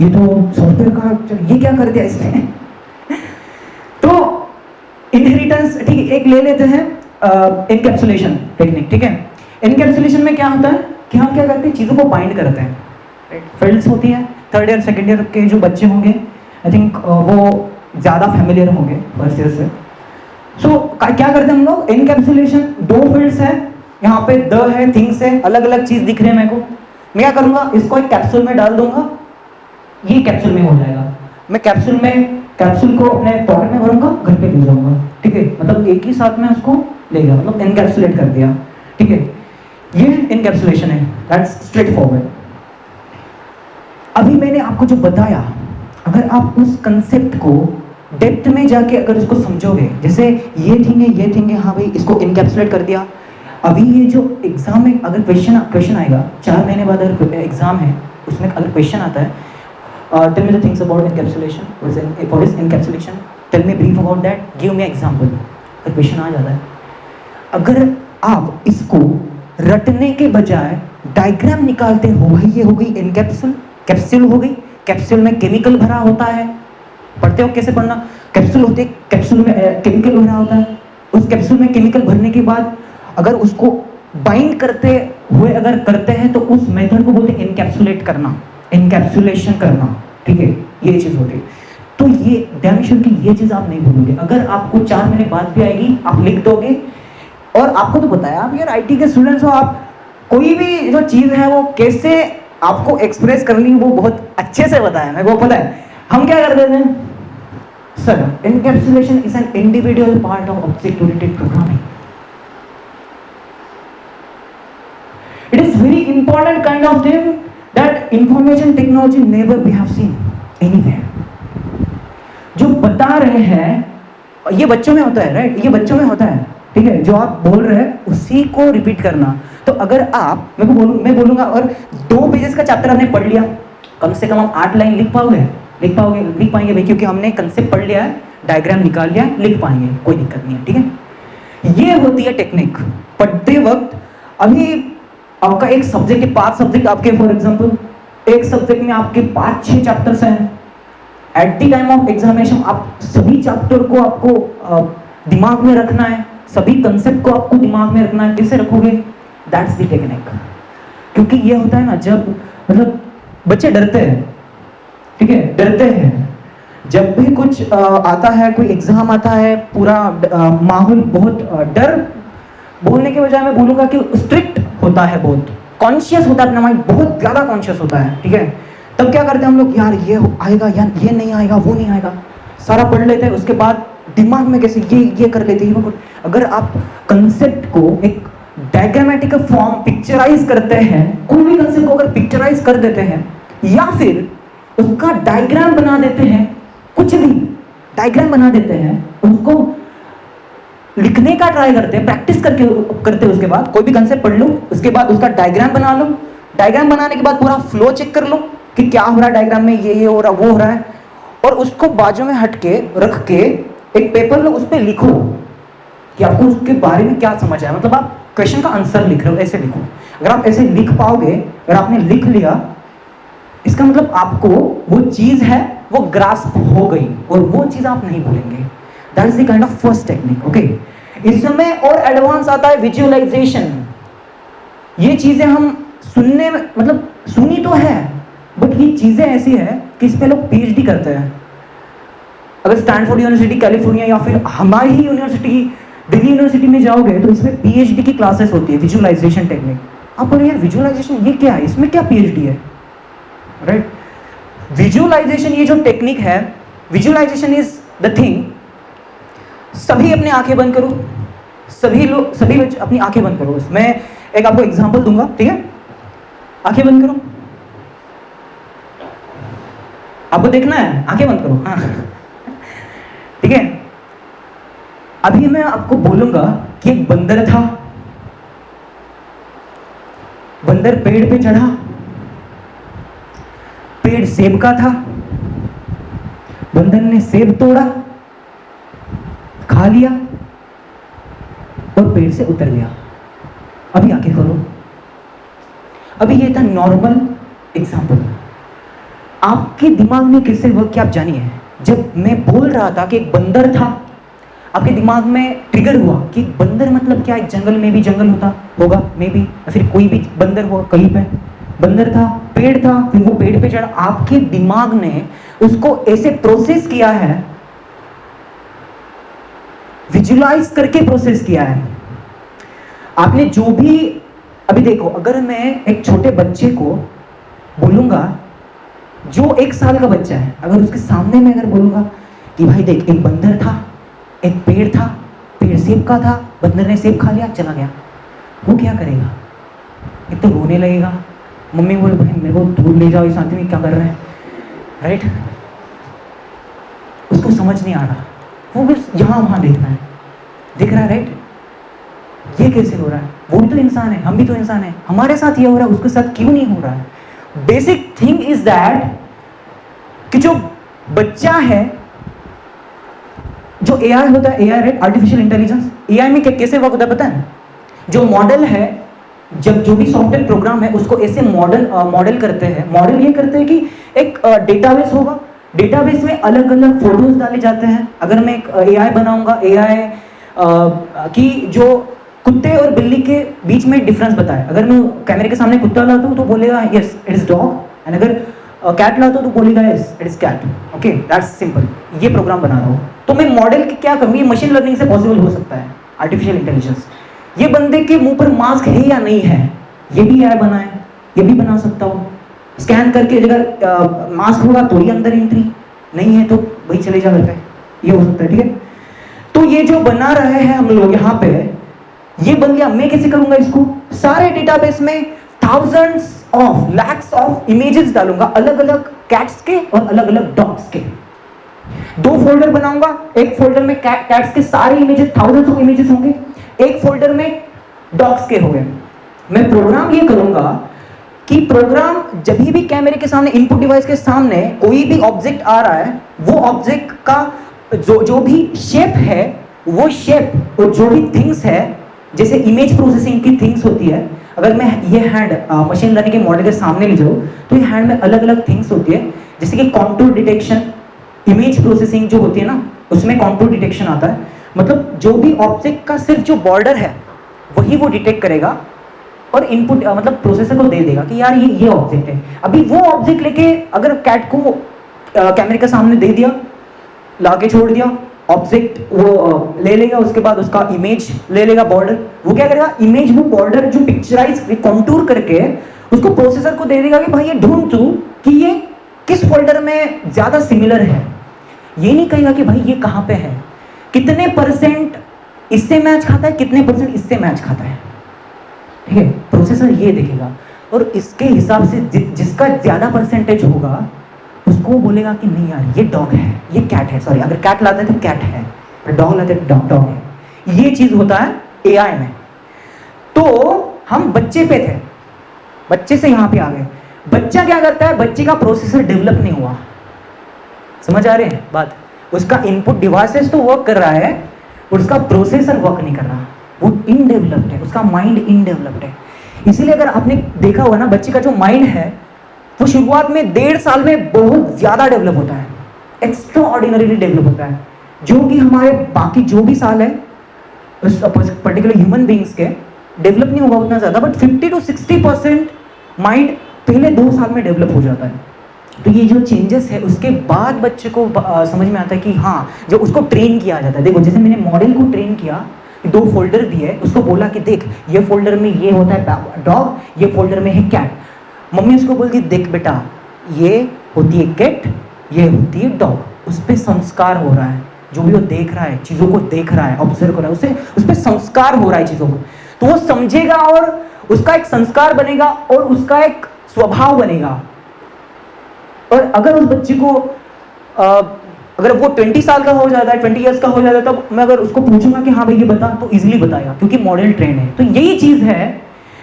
A: ये तो सॉफ्टवेयर का, ये क्या कर दिया इसने। तो इनहेरिटेंस, ठीक है, एक ले लेते हैं इनकैप्सुलेशन टेक्निक, ठीक है। इनकैप्सुलेशन में क्या होता है कि हम क्या करते हैं, चीज़ों को बाइंड करते हैं, राइट। फील्ड्स होती है, 3rd ईयर 2nd ईयर के जो बच्चे होंगे, आई थिंक वो ज़्यादा फैमिलियर होंगे फर्स्ट ईयर से। सो क्या करते हैं हम लोग, इनकैप्सुलेशन, 2 फील्ड्स है, यहाँ पे द है, थिंग्स है, अलग अलग चीज़ दिख रहे हैं मेरे को। मैं क्या करूँगा, इसको एक कैप्सूल में डाल दूंगा, ये कैप्सूल में हो जाएगा। मैं कैप्सूल को अपने पॉकेट में भरूंगा, घर पे ले जाऊंगा, ठीक है। मतलब एक ही साथ में उसको ले गया, मतलब इनकैप्सुलेट कर दिया, ठीक है। ये इनकैप्सुलेशन है, दैट्स स्ट्रेट फॉरवर्ड। अभी मैंने आपको जो बताया, अगर आप उस कंसेप्ट को डेप्थ में जाके अगर उसको समझोगे, जैसे ये थिंग है, हाँ भाई इसको इनकैप्सुलेट कर दिया। अभी ये जो एग्जाम में अगर क्वेश्चन आएगा, 4 महीने बाद अगर एग्जाम है, उसमें अगर क्वेश्चन आता है, tell me the things about encapsulation, what is encapsulation, tell me brief about that, give me example. अगर क्वेश्चन आ जाता है, अगर आप इसको रटने के बजाय डायग्राम निकालते हो, भाई ये हो गई इनकैप्सुल, कैप्सूल हो गई, कैप्सूल में केमिकल भरा होता है, पढ़ते हो कैसे पढ़ना, कैप्सूल होते हैं, कैप्सूल में केमिकल भरा होता है, उस कैप्सूल में केमिकल भरने के बाद अगर उसको बाइंड करते हुए अगर करते हैं तो उस मेथड को बोलते हैं इनकैप्सुलेट करना, इनकैप्सुलेशन करना, ठीक है, ये चीज होती है। तो ये ध्यान रखिए कि ये चीज आप नहीं भूलोगे, अगर आपको 4 महीने बाद भी आएगी, आप लिख दोगे। और आपको तो बताया, आप यार आईटी के स्टूडेंट्स हो, आप कोई भी जो चीज है वो कैसे आपको एक्सप्रेस करनी वो बहुत अच्छे से बताया, मेरे को पता है। हम क्या कर देते हैं sir, encapsulation is an individual part of object oriented programming. It is very important kind of thing that information technology never we have seen anywhere. जो बता रहे हैं ये बच्चों में होता है, राइट, ये बच्चों में होता है, ठीक है, जो आप बोल रहे हैं उसी को रिपीट करना। तो अगर आप मैं बोलूंगा और 2 पेजेस का चैप्टर आपने पढ़ लिया, कम से कम आप 8 लाइन लिख पाएंगे भाई, क्योंकि हमने कंसेप्ट पढ़ लिया है, डायग्राम निकाल लिया, लिख पाएंगे, कोई दिक्कत नहीं है, ठीक है। ये होती है टेक्निक पढ़ते वक्त। अभी आपका एक सब्जेक्ट है, 5 सब्जेक्ट आपके, फॉर एग्जांपल एक सब्जेक्ट में आपके 5-6 चैप्टर्स हैं। Eight the time of examination आप सभी चैप्टर को आपको दिमाग में रखना है, सभी कंसेप्ट को आपको दिमाग में रखना है। कैसे रखोगे, दैट्स द टेक्निक। क्योंकि ये होता है ना, जब मतलब बच्चे डरते हैं, ठीक है, डरते हैं जब भी कुछ आता है, कोई एग्जाम आता है, पूरा माहौल बहुत डर बोलने के बजाय मैं बोलूंगा कि स्ट्रिक्ट होता है, बहुत कॉन्शियस होता है, अपना माइंड बहुत ज्यादा कॉन्शियस होता है, ठीक है। तब क्या करते हैं हम लोग, यार ये आएगा, यार ये नहीं आएगा, वो नहीं आएगा, सारा पढ़ लेते हैं, उसके बाद दिमाग में कैसे ये कर लेते हैं। अगर आप कंसेप्ट को एक डायग्रामेटिक फॉर्म पिक्चराइज करते हैं, कोई भी कंसेप्ट को अगर पिक्चराइज कर देते हैं या फिर उसका डायग्राम बना देते हैं, कुछ भी डायग्राम बना देते हैं, उसको लिखने का ट्राई करते हैं, प्रैक्टिस करते हैं, उसके बाद कोई भी कंसेप्ट पढ़ लो, उसके बाद उसका डायग्राम बना लो, डायग्राम बनाने के बाद पूरा फ्लो चेक कर लो कि क्या हो रहा है डायग्राम में, ये हो रहा, वो हो रहा है, और उसको बाजू में हट के रख के एक पेपर लो, उस पर लिखो कि आपको उसके बारे में क्या समझ आया, मतलब आप क्वेश्चन का आंसर लिख रहे हो, ऐसे लिखो। अगर आप ऐसे लिख पाओगे, अगर आपने लिख लिया, इसका मतलब आपको वो चीज है वो ग्रास्प हो गई और वो चीज आप नहीं भूलेंगे। That is the kind of first technique, okay. इसमें और एडवांस आता है विजुअलाइजेशन। ये चीजें हम सुनने में, मतलब सुनी तो है, बट ये चीजें ऐसी है कि इस पे लोग पीएचडी करते हैं। अगर स्टैनफोर्ड यूनिवर्सिटी कैलिफोर्निया या फिर हमारी ही यूनिवर्सिटी दिल्ली यूनिवर्सिटी में जाओगे तो इसमें पीएचडी की क्लासेस होती है, विजुअलाइजेशन टेक्निक। आप बोलोगे यार विजुअलाइजेशन ये क्या है, इसमें क्या पीएचडी है, राइट। विजुअलाइजेशन ये जो टेक्निक है, विजुअलाइजेशन इज द थिंग। सभी अपनी आंखें बंद करो, सभी बच्चे अपनी आंखें बंद करो। मैं एक आपको एग्जांपल दूंगा, ठीक है, आंखें बंद करो, आपको देखना है, आंखें बंद करो, हाँ ठीक है। अभी मैं आपको बोलूंगा कि एक बंदर था, बंदर पेड़ पे चढ़ा, पेड़ सेब का था, बंदर ने सेब तोड़ा, खा लिया और पेड़ से उतर गया। अभी आंखें खोलो। अभी ये था नॉर्मल एग्जांपल। आपके दिमाग में कैसे वर्क किया आप जानिए। जब मैं बोल रहा था कि एक बंदर था, आपके दिमाग में ट्रिगर हुआ कि बंदर मतलब क्या, एक जंगल में भी जंगल होगा मे बी, या फिर कोई भी बंदर हो कहीं पे। बंदर था, पेड़ था, फिर वो पेड़ पे चढ़ा। आपके दिमाग ने उसको ऐसे प्रोसेस किया है, विजुलाइज करके प्रोसेस किया है। आपने जो भी, अभी देखो, अगर मैं एक छोटे बच्चे को बोलूंगा, जो 1 साल का बच्चा है, अगर उसके सामने मैं अगर बोलूंगा कि भाई देख, एक बंदर था, एक पेड़ था, पेड़ सेब का था, बंदर ने सेब खा लिया, चला गया, वो क्या करेगा? एक तो रोने लगेगा, मम्मी बोले भाई मेरे को दूर ले जाओ, इस आदमी क्या कर रहे हैं, राइट। उसको समझ नहीं आ रहा, वो बस यहाँ वहाँ देख रहा है, दिख रहा है, राइट। ये कैसे हो रहा है, वो भी तो इंसान है, हम भी तो इंसान है, हमारे साथ ये हो रहा है, उसके साथ क्यों नहीं हो रहा है। बेसिक थिंग इज दैट कि जो बच्चा है, जो एआई होता है, AI right, artificial intelligence, AI में कैसे वर्क होता है पता है। जो मॉडल है, जब जो भी सॉफ्टवेयर प्रोग्राम है उसको ऐसे मॉडल करते हैं, मॉडल ये करते हैं कि एक डेटाबेस होगा, डेटाबेस में अलग अलग फोटोज डाले जाते हैं। अगर मैं एक एआई बनाऊंगा, एआई की जो कुत्ते और बिल्ली के बीच में डिफरेंस बताए, अगर मैं कैमरे के सामने कुत्ता लाता हूँ तो बोलेगा yes it is dog, and अगर कैट लाता हूँ तो बोलेगा yes it is cat. Okay, that's simple. ये प्रोग्राम बना रहा हूँ तो मैं मॉडल की क्या करूँगी, मशीन लर्निंग से पॉसिबल हो सकता है, आर्टिफिशियल इंटेलिजेंस। ये बंदे के मुंह पर मास्क है या नहीं है, ये भी एआई बना है, ये भी बना सकता हूँ। स्कैन करके अगर मास्क होगा तो ही अंदर एंट्री, नहीं है तो वही चले जा करते, ये हो सकता है, ठीक है। तो ये जो बना रहे हैं हम लोग यहाँ पे, ये बन गया। मैं कैसे करूंगा इसको, सारे डेटाबेस में thousands of lakhs of images डालूंगा, अलग अलग कैट्स के और अलग अलग डॉग्स के। दो फोल्डर बनाऊंगा, एक फोल्डर में कैट्स के सारे इमेजेस, थाउजेंड्स ऑफ इमेजेस होंगे, एक फोल्डर में डॉग्स के होंगे। मैं प्रोग्राम ये करूंगा कि प्रोग्राम जब भी कैमरे के सामने, इनपुट डिवाइस के सामने कोई भी ऑब्जेक्ट आ रहा है, वो ऑब्जेक्ट का जो भी शेप है, वो शेप और जो भी थिंग्स है, जैसे इमेज प्रोसेसिंग की थिंग्स होती है, अगर मैं ये हैंड मशीन लर्निंग के मॉडल के सामने ले जाऊँ तो ये हैंड में अलग अलग थिंग्स होती है, जैसे कि कॉन्टूर डिटेक्शन, इमेज प्रोसेसिंग जो होती है ना, उसमें कॉन्टूर डिटेक्शन आता है। मतलब जो भी ऑब्जेक्ट का सिर्फ जो बॉर्डर है वही वो डिटेक्ट करेगा और इनपुट मतलब प्रोसेसर को दे देगा कि यार ये ऑब्जेक्ट है। अभी वो ऑब्जेक्ट लेके अगर कैट को कैमरे के सामने दे दिया, लाके छोड़ दिया, ऑब्जेक्ट वो ले लेगा, उसके बाद उसका इमेज ले लेगा, बॉर्डर, वो क्या करेगा, इमेज वो बॉर्डर जो पिक्चराइज कॉन्टूर करके उसको प्रोसेसर को दे देगा कि भाई ये ढूंढ तू कि ये किस फोल्डर में ज्यादा सिमिलर है। ये नहीं कहेगा कि भाई ये कहाँ पे है, कितने परसेंट इससे मैच खाता है, कितने परसेंट इससे मैच खाता है, ठीक है। प्रोसेसर ये देखेगा और इसके हिसाब से जिसका ज्यादा परसेंटेज होगा उसको बोलेगा कि नहीं यार ये डॉग है, ये कैट है, सॉरी, अगर कैट लाते हैं तो कैट है, डॉग लाते हैं तो डॉग है। ये चीज होता है एआई में। तो हम बच्चे पे थे, बच्चे से यहाँ पे आ गए। बच्चा क्या करता है, बच्चे का प्रोसेसर डेवलप नहीं हुआ, समझ आ रहे हैं बात। उसका इनपुट डिवाइसेस तो वर्क कर रहा है, उसका प्रोसेसर वर्क नहीं कर रहा, वो इनडेवलप्ड है, उसका माइंड इनडेवलप्ड है। इसीलिए अगर आपने देखा होगा ना, बच्चे का जो माइंड है वो शुरुआत में 1.5 साल में बहुत ज्यादा डेवलप होता है, एक्स्ट्रा ऑर्डिनरीली डेवलप होता है, जो कि हमारे बाकी जो भी साल है उस पर्टिकुलर ह्यूमन बींग्स के डेवलप नहीं होगा उतना ज्यादा, बट 50 to 60% माइंड पहले 2 साल में डेवलप हो जाता है। तो ये जो चेंजेस है उसके बाद बच्चे को समझ में आता है कि हाँ, जब उसको ट्रेन किया जाता है। देखो जैसे मैंने मॉडल को ट्रेन किया, 2 फोल्डर दिए, उसको बोला कि देख ये फोल्डर में ये होता है डॉग, ये फोल्डर में है कैट। मम्मी उसको बोलती देख बेटा ये होती है कैट, ये होती है डॉग। उस पर संस्कार हो रहा है, जो भी वो देख रहा है, चीज़ों को देख रहा है, ऑब्जर्व कर रहा है, उससे उस पर संस्कार हो रहा है चीज़ों को, तो वो समझेगा और उसका एक संस्कार बनेगा और उसका एक स्वभाव बनेगा। और अगर उस बच्चे को अगर वो 20 साल का हो जाता है, 20 ईयर्स का हो जाता है, तब मैं अगर उसको पूछूंगा कि हाँ भाई ये बता, तो इजीली बताएगा क्योंकि मॉडल ट्रेन है। तो यही चीज़ है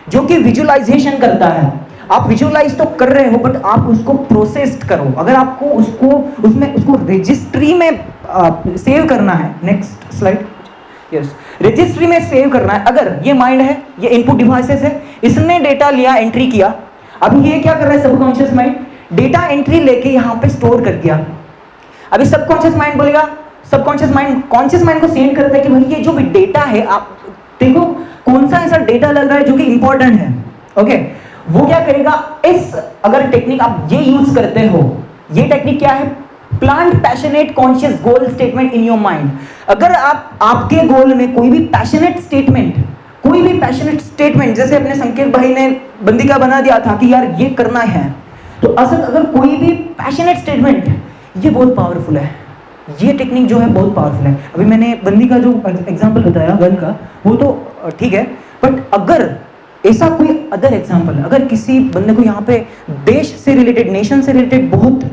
A: जो कि विजुअलाइजेशन करता है। आप विजुअलाइज तो कर रहे हो बट आप उसको प्रोसेस्ड करो। अगर आपको उसको उसमें उसको रजिस्ट्री में सेव करना है, नेक्स्ट स्लाइड, यस, रजिस्ट्री में सेव करना है। अगर ये माइंड है, ये इनपुट डिवाइसेस है, इसने डेटा लिया, एंट्री किया, अभी ये क्या कर रहा है, सबकॉन्शियस माइंड डेटा एंट्री लेके यहाँ पे स्टोर कर दिया। अभी सबकॉन्शियस माइंड बोलेगा, सबकॉन्शियस माइंड कॉन्शियस माइंड को सेंड करता है कि भाई ये जो भी डेटा है, आप देखो कौन सा ऐसा डेटा लग रहा है जो कि इंपॉर्टेंट है। ओके, वो क्या करेगा, इस अगर टेक्निक आप ये यूज करते हो, ये टेक्निक क्या है, plant passionate conscious goal statement in your mind. अगर आप आपके गोल में कोई भी पैशनेट स्टेटमेंट, कोई भी पैशनेट स्टेटमेंट, जैसे अपने संकेत भाई ने बंदी का बना दिया था कि यार ये करना है, तो अगर कोई भी पैशनेट स्टेटमेंट, ये बहुत पावरफुल है, ये टेक्निक जो है बहुत पावरफुल है। अभी मैंने बंदी का जो एग्जांपल बताया गर्ल का, वो तो ठीक है, बट अगर ऐसा कोई अदर एग्जाम्पल, अगर किसी बंदे को यहाँ पे देश से रिलेटेड, नेशन से रिलेटेड बहुत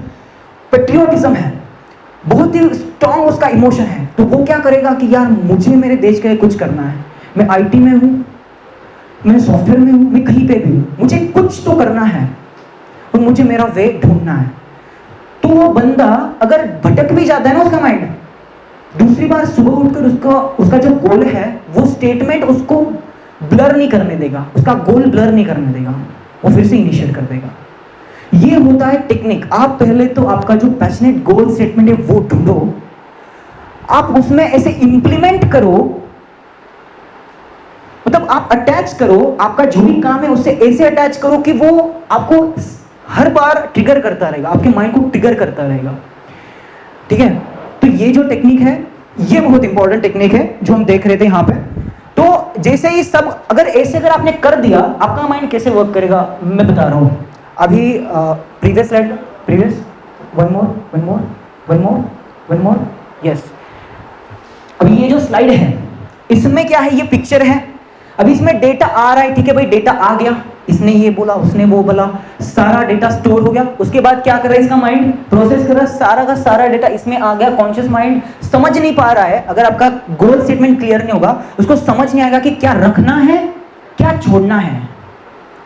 A: पेट्रियोटिज्म है, बहुत ही स्ट्रॉन्ग उसका इमोशन है, तो वो क्या करेगा कि यार मुझे मेरे देश के लिए कुछ करना है, मैं आईटी में हूँ, मैं सॉफ्टवेयर में हूँ, मैं कहीं पे भी हूँ, मुझे कुछ तो करना है और मुझे मेरा वे ढूंढना है। तो वो बंदा अगर भटक भी जाता है ना उसका माइंड, दूसरी बार सुबह उठकर उसका जो गोल है वो स्टेटमेंट उसको ब्लर नहीं करने देगा, उसका गोल ब्लर नहीं करने देगा, वो फिर से इनिशिएट कर देगा। ये होता है टेक्निक। आप पहले तो आपका जो पैशनेट गोल स्टेटमेंट है वो ढूंढो, आप उसमें ऐसे इंप्लीमेंट करो, मतलब आप अटैच करो, आपका जो भी काम है उससे ऐसे अटैच करो कि वो आपको हर बार ट्रिगर करता रहेगा, आपके माइंड को ट्रिगर करता रहेगा। ठीक है, तो ये जो टेक्निक है ये बहुत इंपॉर्टेंट टेक्निक है जो हम देख रहे थे यहाँ पे। तो जैसे ही सब अगर आपने कर दिया, आपका माइंड कैसे वर्क करेगा मैं बता रहा हूँ। अभी previous slide, previous, one more, yes. अभी ये जो स्लाइड है इसमें क्या है, ये पिक्चर है, अभी इसमें डेटा आ रहा है, ठीक है भाई, डेटा आ गया, इसने ये बोला, उसने वो बोला, सारा डेटा स्टोर हो गया। उसके बाद क्या कर रहा है इसका माइंड, प्रोसेस कर रहा है, सारा का सारा डेटा इसमें आ गया। कॉन्शियस माइंड समझ नहीं पा रहा है, अगर आपका गोल स्टेटमेंट क्लियर नहीं होगा उसको समझ नहीं आएगा कि क्या रखना है क्या छोड़ना है।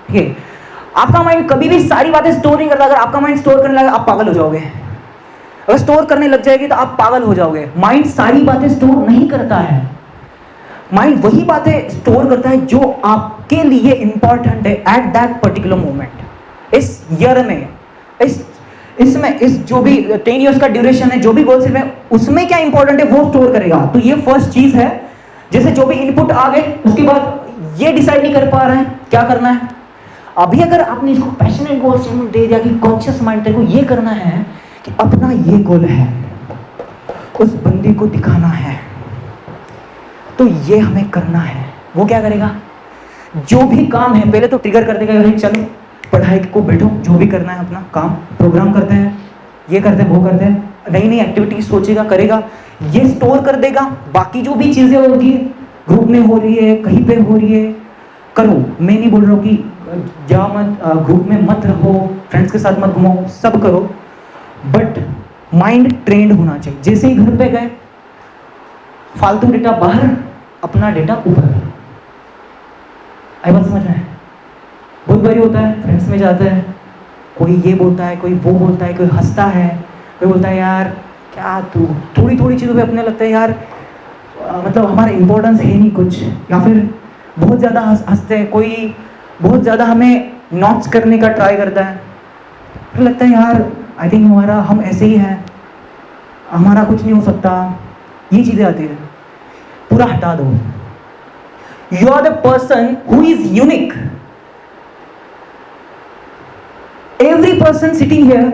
A: ठीक है, आपका माइंड कभी भी सारी बातें स्टोर नहीं करता। अगर आपका माइंड स्टोर करने लगा आप पागल हो जाओगे, अगर स्टोर करने लग जाएगी तो आप पागल हो जाओगे। माइंड सारी बातें स्टोर नहीं करता है, माइंड वही बातें स्टोर करता है जो आपके लिए इंपॉर्टेंट है एट दैट पर्टिकुलर मोमेंट। इस ईयर में, इसमें इस जो भी 10 इयर्स का ड्यूरेशन है, जो भी गोल्स है उसमें क्या इंपॉर्टेंट है वो स्टोर करेगा। तो ये फर्स्ट चीज है, जैसे जो भी इनपुट आ गए उसके बाद ये डिसाइड नहीं कर पा रहे हैं क्या करना है। अभी अगर आपने इसको पैशनेट गोल स्टेटमेंट दे दिया कि कॉन्शियस माइंड को ये करना है कि अपना ये गोल है, उस बंदे को दिखाना है, तो ये हमें करना है, वो क्या करेगा, जो भी काम है पहले तो ट्रिगर कर देगा, चलो पढ़ाई को बैठो, जो भी करना है अपना काम, प्रोग्राम करते हैं, ये करते हैं, वो करते हैं, नई नई एक्टिविटी सोचेगा, करेगा, ये स्टोर कर देगा। बाकी जो भी चीजें होगी, ग्रुप में हो रही है, कहीं पे हो रही है, करो। मैं नहीं बोल रहा हूँ कि जाओ मत, ग्रुप में मत रहो, फ्रेंड्स के साथ मत घुमाओ, सब करो, बट माइंड ट्रेंड होना चाहिए। जैसे ही घर पे गए, फालतू डेटा बाहर, अपना डेटा ऊपर। आई बात समझ में? बहुत बारी होता है, फ्रेंड्स में जाते हैं, कोई ये बोलता है, कोई वो बोलता है, कोई हंसता है, कोई बोलता है यार क्या तू, थोड़ी थोड़ी चीज़ों पे अपने लगता है यार मतलब हमारा इंपॉर्टेंस है नहीं कुछ, या फिर बहुत ज़्यादा हंसते हैं, कोई बहुत ज़्यादा हमें नॉच करने का ट्राई करता है, फिर लगता है यार आई थिंक हम ऐसे ही हैं, हमारा कुछ नहीं हो सकता, ये चीज़ें आती है। पूरा हटा दो। You are the person who is unique. Every person sitting here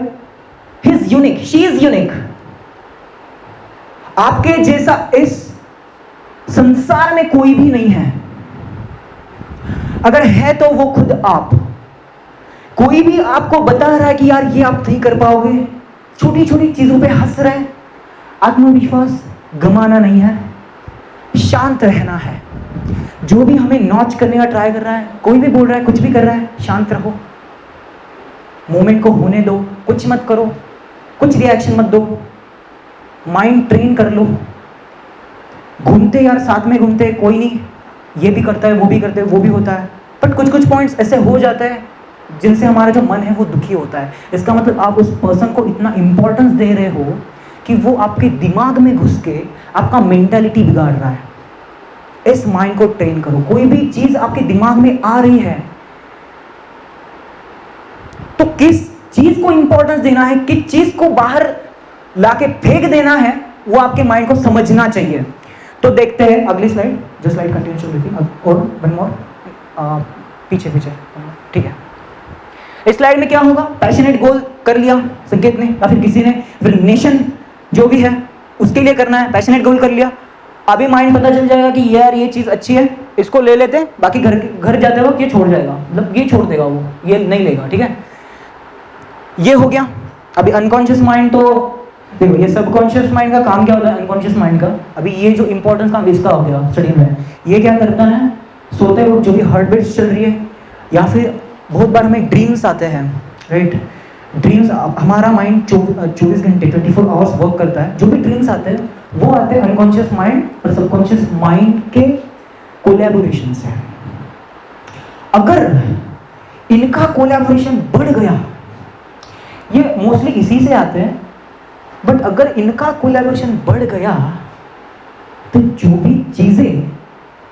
A: he is unique, she is unique. आपके जैसा इस संसार में कोई भी नहीं है, अगर है तो वो खुद आप। कोई भी आपको बता रहा है कि यार ये आप नहीं कर पाओगे, छोटी छोटी चीजों पे हंस रहे हैं, आत्मविश्वास गंवाना नहीं है, शांत रहना है। जो भी हमें नॉच करने का ट्राई कर रहा है, कोई भी बोल रहा है, कुछ भी कर रहा है, शांत रहो, मोमेंट को होने दो, कुछ मत करो, कुछ रिएक्शन मत दो, माइंड ट्रेन कर लो। घूमते यार साथ में घूमते, कोई नहीं, ये भी करता है, वो भी करते हैं, वो भी होता है, बट कुछ कुछ पॉइंट्स ऐसे हो जाते हैं जिनसे हमारा जो मन है वो दुखी होता है। इसका मतलब आप उस पर्सन को इतना इंपॉर्टेंस दे रहे हो कि वो आपके दिमाग में घुस के आपका मेंटालिटी बिगाड़ रहा है। इस माइंड को ट्रेन करो। कोई भी चीज आपके दिमाग में आ रही है तो किस चीज को इंपॉर्टेंस देना है, किस चीज को बाहर लाके फेंक देना है, वो आपके माइंड को समझना चाहिए। तो देखते हैं अगली स्लाइड, जो स्लाइड कंटिन्यू चल रही थी, और वन मोर, पीछे पीछे, ठीक है। इस स्लाइड में क्या होगा, पैशनेट गोल कर लिया संकेत ने या फिर किसी ने, फिर नेशन जो भी है उसके लिए करना है, पैशनेट गोल कर लिया। अभी माइंड पता चल जाएगा कि यार ये चीज़ अच्छी है, इसको ले लेते हैं, बाकी घर जाते वक्त ये छोड़ जाएगा, मतलब ये छोड़ देगा, वो ये नहीं लेगा, ठीक है। ये हो गया। अभी अनकॉन्शियस माइंड, तो देखो ये सबकॉन्शियस माइंड का काम क्या होता है, अनकॉन्शियस माइंड का, अभी ये जो इंपॉर्टेंस काम इसका हो गया स्टडी में, ये क्या करता है, सोते वक्त जो भी हार्ट बीट्स चल रही है, या फिर बहुत बार हमें ड्रीम्स आते हैं, राइट। ड्रीम्स, हमारा माइंड 24 घंटे 24 आवर्स वर्क करता है। जो भी ड्रीम्स आते हैं वो आते हैं अनकॉन्शियस माइंड और सबकॉन्शियस माइंड के कोलैबोरेशन से। अगर इनका कोलैबोरेशन बढ़ गया, ये मोस्टली इसी से आते हैं, बट अगर इनका कोलैबोरेशन बढ़ गया तो जो भी चीजें,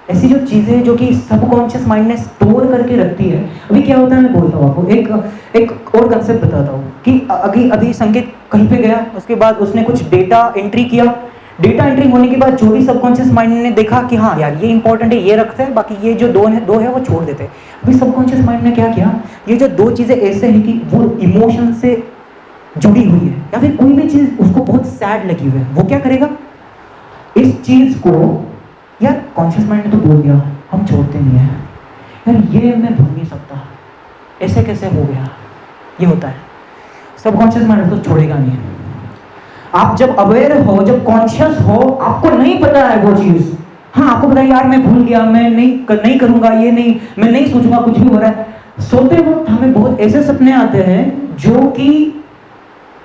A: ऐसी जो चीजें हैं जो कि सबकॉन्शियस माइंड ने स्टोर करके रखती है। अभी क्या होता है, मैं बोलता हूँ आपको, एक और कंसेप्ट बताता हूँ कि अभी संकेत कहीं पे गया, उसके बाद उसने कुछ डेटा एंट्री किया। डेटा एंट्री होने के बाद जो भी सबकॉन्शियस माइंड ने देखा कि हाँ यार ये इंपॉर्टेंट है, ये रखते हैं, बाकी ये जो दो है वो छोड़ देते हैं। अभी सबकॉन्शियस माइंड ने क्या किया, ये जो दो चीजें ऐसे हैं कि वो इमोशन से जुड़ी हुई है, या फिर कोई भी चीज उसको बहुत सैड लगी हुई है, वो क्या करेगा, इस चीज को, यार कॉन्शियस माइंड ने तो बोल दिया हम छोड़ते नहीं है, यार ये मैं भूल नहीं सकता, ऐसे कैसे हो गया, ये होता है। सबकॉन्शियस माइंड तो छोड़ेगा नहीं। आप जब अवेयर हो, जब कॉन्शियस हो, आपको नहीं पता है वो चीज, हाँ आपको पता है यार मैं भूल गया, मैं नहीं करूंगा, ये नहीं, मैं नहीं सोचूंगा, कुछ भी हो रहा है। सोते वक्त हमें बहुत ऐसे सपने आते हैं जो कि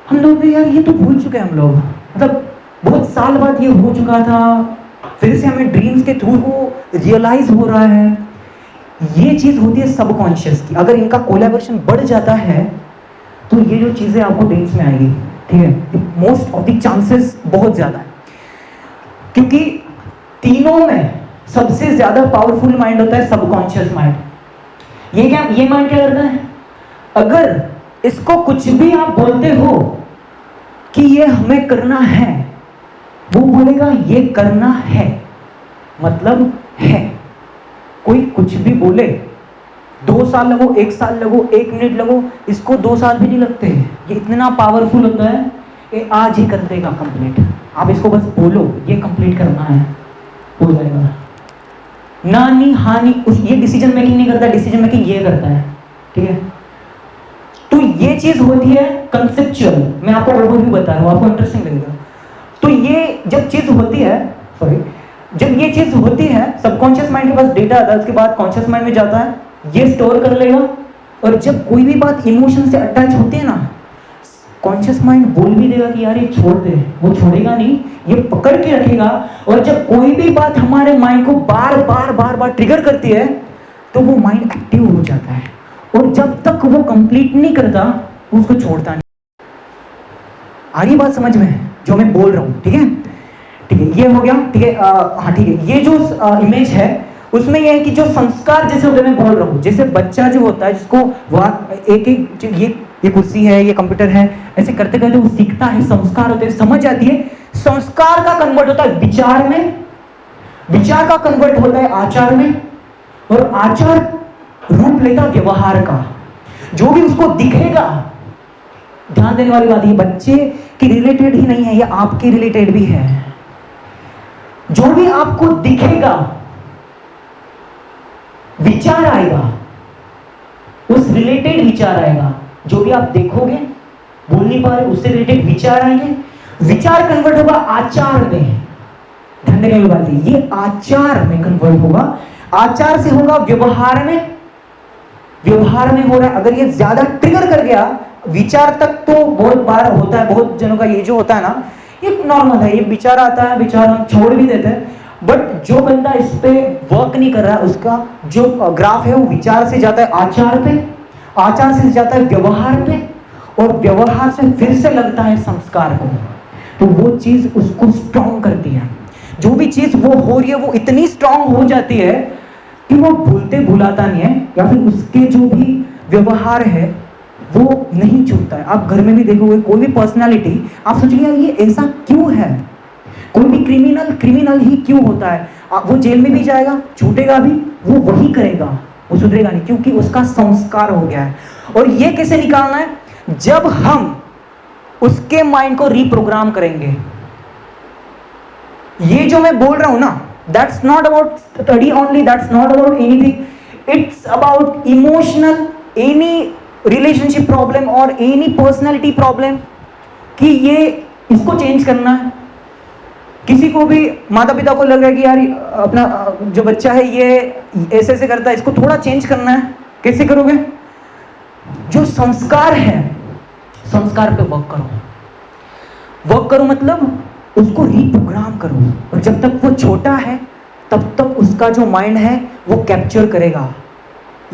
A: हम लोग यार ये तो भूल चुके हैं हम लोग, मतलब बहुत साल बाद ये हो चुका था, फिर से हमें ड्रीम्स के थ्रू वो रियलाइज हो रहा है। ये चीज होती है सबकॉन्शियस की। अगर इनका कोलैबोरेशन बढ़ जाता है तो ये जो चीजें आपको ड्रीम्स में आएगी, ठीक है, मोस्ट ऑफ द चांसेस बहुत ज्यादा है, क्योंकि तीनों में सबसे ज्यादा पावरफुल माइंड होता है सबकॉन्शियस माइंड। ये माइंड क्या करता है, अगर इसको कुछ भी आप बोलते हो कि ये हमें करना है, वो बोलेगा ये करना है, मतलब है। कोई कुछ भी बोले, 2 साल लगो, 1 साल लगो, 1 मिनट लगो, इसको 2 साल भी नहीं लगते। ये इतना पावरफुल होता है कि आज ही कर देगा कंप्लीट। आप इसको बस बोलो ये कंप्लीट करना है, हो जाएगा। नानी हानि, ये डिसीजन मेकिंग नहीं करता, डिसीजन मेकिंग ये करता है, ठीक है। तो ये चीज होती है कंसेप्चुअल। मैं आपको ओवरव्यू बता रहा हूँ, आपको इंटरेस्टिंग लगेगा। तो ये जब चीज होती है, जब ये चीज होती है, सबकॉन्शियस माइंड के पास डेटा आता है, उसके बाद कॉन्शियस माइंड में जाता है, ये स्टोर कर लेगा। और जब कोई भी बात इमोशन से अटैच होती है ना, कॉन्शियस माइंड बोल भी देगा कि यार ये छोड़ दे, वो छोड़ेगा नहीं, ये पकड़ के रखेगा। और जब कोई भी बात हमारे माइंड को बार बार ट्रिगर करती है तो वो माइंड एक्टिव हो जाता है, और जब तक वो कंप्लीट नहीं करता उसको छोड़ता नहीं। आ रही बात समझ में जो मैं बोल रहा हूँ, ठीक है, ठीक है, ये हो गया, ठीक है। हाँ ठीक है, ये जो इमेज है उसमें ये है कि जो संस्कार जैसे होते मैं बोल रहा हूँ, जैसे बच्चा जो होता है जिसको एक ये कुर्सी है, ये कंप्यूटर है, ऐसे करते करते वो सीखता है, संस्कार होते हैं, समझ आती है। संस्कार का कन्वर्ट होता है विचार में, विचार का कन्वर्ट होता है आचार में, और आचार रूप लेता व्यवहार का। जो भी उसको दिखेगा, ध्यान देने वाली बात, ये बच्चे की रिलेटेड ही नहीं है, ये आपके रिलेटेड भी है। जो भी आपको दिखेगा विचार आएगा, उस रिलेटेड विचार आएगा। जो भी आप देखोगे, बोल नहीं पा रहे, उससे रिलेटेड विचार आएंगे, विचार कन्वर्ट होगा आचार में। ध्यान देने वाली बात है, ये आचार में कन्वर्ट होगा, आचार से होगा व्यवहार में, व्यवहार में हो रहा है। अगर ये ज्यादा ट्रिगर कर गया, विचार तक तो बहुत बार होता है, बहुत जनों का ये जो होता है ना, ये नॉर्मल है, ये विचार आता है, विचार हम छोड़ भी देते हैं। बट जो बंदा इस पे वर्क नहीं कर रहा, उसका जो ग्राफ है वो विचार से जाता है आचार पे, आचार से जाता है व्यवहार पे, और व्यवहार से फिर से लगता है संस्कार को। तो वो चीज उसको स्ट्रॉन्ग करती है। जो भी चीज वो हो रही है वो इतनी स्ट्रॉन्ग हो जाती है कि वो भुलाता नहीं है, या फिर उसके जो भी व्यवहार है वो नहीं छूटता है। आप घर में भी देखोगे, कोई भी पर्सनालिटी, आप सोचेंगे ये ऐसा क्यों है। कोई भी क्रिमिनल ही क्यों होता है, वो जेल में भी जाएगा, छूटेगा भी, वो वही करेगा, वो सुधरेगा नहीं, क्योंकि उसका संस्कार हो गया है। और ये कैसे निकालना है, जब हम उसके माइंड को रीप्रोग्राम करेंगे। ये जो मैं बोल रहा हूं ना, that's not about study only, that's not about anything, it's about emotional, any relationship problem or any personality problem, कि ये इसको चेंज करना है। किसी को भी माता पिता को लग रहा है कि यार अपना जो बच्चा है ये ऐसे ऐसे करता है, इसको थोड़ा चेंज करना है, कैसे करोगे? जो संस्कार है, संस्कार पे वर्क करो। वर्क करो मतलब उसको रीप्रोग्राम करो, और जब तक वो छोटा है तब तक उसका जो माइंड है वो कैप्चर करेगा।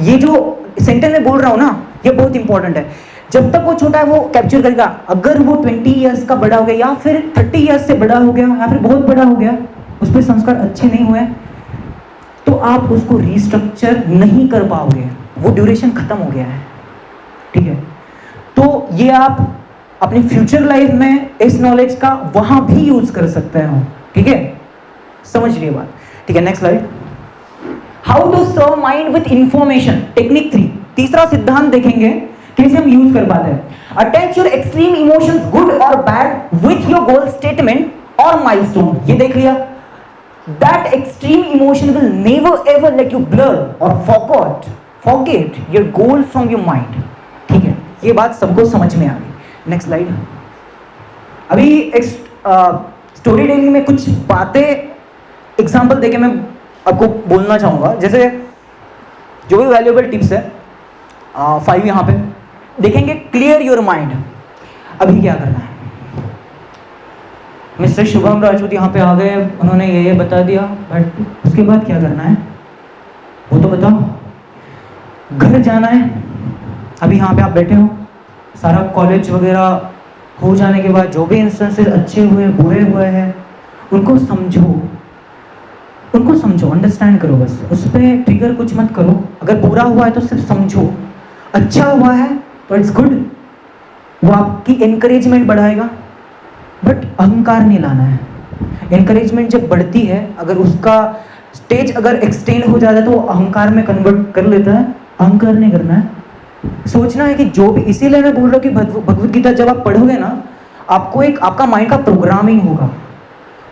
A: ये जो सेंटेंस में बोल रहा हूं ना, ये बहुत इंपॉर्टेंट है। जब तक वो छोटा है वो कैप्चर करेगा। अगर वो 20 इयर्स का बड़ा हो गया, या फिर 30 इयर्स से बड़ा हो गया, या फिर बहुत बड़ा हो गया, उस पर संस्कार अच्छे नहीं हुए, तो आप उसको रिस्ट्रक्चर नहीं कर पाओगे, वो ड्यूरेशन खत्म हो गया है। ठीक है, तो ये आप अपनी फ्यूचर लाइफ में इस नॉलेज का वहां भी यूज कर सकते हो। ठीक है, समझ रही बात? ठीक है, next slide. How to serve mind with information, technique 3, तीसरा सिद्धांत देखेंगे कैसे हम यूज कर पाते हैं। Attach your extreme emotions good और bad with your goal statement और माइलस्टोन। ये देख लिया, that extreme emotion will never ever let you blur और forget your goal from your mind. ठीक है, ये बात सबको समझ में आ गई। Next slide. अभी एक स्टोरी टेलिंग में कुछ बातें एग्जांपल देके मैं आपको बोलना चाहूंगा। जैसे जो भी वैल्यूएबल टिप्स है 5 यहां पे देखेंगे। Clear your mind. अभी क्या करना है? मिस्टर शुभम राजपूत यहाँ पे आ गए, उन्होंने ये बता दिया, बट उसके बाद क्या करना है वो तो बताओ। घर जाना है। अभी यहाँ पे आप बैठे हो, सारा कॉलेज वगैरह हो जाने के बाद जो भी इंस्टेंसेस अच्छे हुए बुरे हुए हैं उनको समझो, अंडरस्टैंड करो। बस उस पर ट्रिगर कुछ मत करो। अगर बुरा हुआ है तो सिर्फ समझो, अच्छा हुआ है तो इट्स गुड, वो आपकी एनकरेजमेंट बढ़ाएगा, बट अहंकार नहीं लाना है। एनकरेजमेंट जब बढ़ती है, अगर उसका स्टेज अगर एक्सटेंड हो जाता है तो वो अहंकार में कन्वर्ट कर लेता है। अहंकार नहीं करना है, सोचना है कि जो भी, इसीलिए मैं बोल रहा हूँ कि भगवत गीता जब आप पढ़ोगे ना, आपको एक आपका माइंड का प्रोग्रामिंग होगा,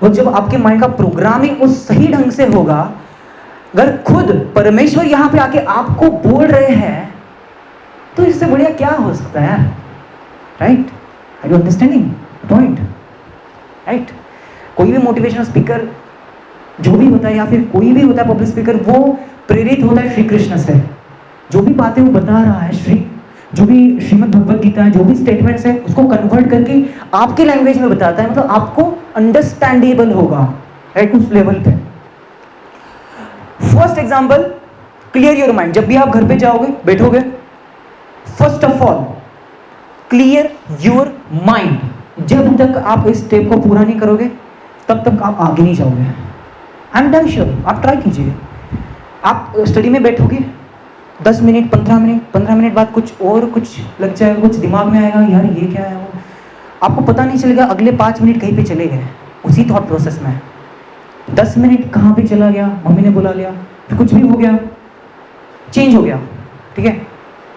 A: और जब आपके माइंड का प्रोग्रामिंग उस सही ढंग से होगा, अगर खुद परमेश्वर यहाँ पे आके आपको बोल रहे हैं तो इससे बढ़िया क्या हो सकता है? Right? Are you understanding point? Right? कोई भी मोटिवेशनल स्पीकर जो भी होता है, या फिर कोई भी होता है पब्लिक स्पीकर, वो प्रेरित होता है श्री कृष्ण से। जो भी बातें वो बता रहा है, जो भी श्रीमद् भगवत गीता है, जो भी स्टेटमेंट्स है, उसको कन्वर्ट करके आपके लैंग्वेज में बताता है, मतलब आपको अंडरस्टैंडेबल होगा, राइट? उस लेवल पे। First example, clear your mind. जब भी आप घर पे जाओगे, बैठोगे, first of all clear your mind. जब तक आप इस स्टेप को पूरा नहीं करोगे तब तक आप आगे नहीं जाओगे। आई एम डैम श्योर, आप ट्राई कीजिए। आप स्टडी में बैठोगे 10 मिनट 15 मिनट बाद कुछ लग जाएगा, कुछ दिमाग में आएगा, यार ये क्या है, वो आपको पता नहीं चलेगा, अगले 5 मिनट कहीं पे चले गए उसी थॉट प्रोसेस में। 10 मिनट कहाँ पे चला गया, मम्मी ने बुला लिया, फिर कुछ भी हो गया, चेंज हो गया। ठीक है,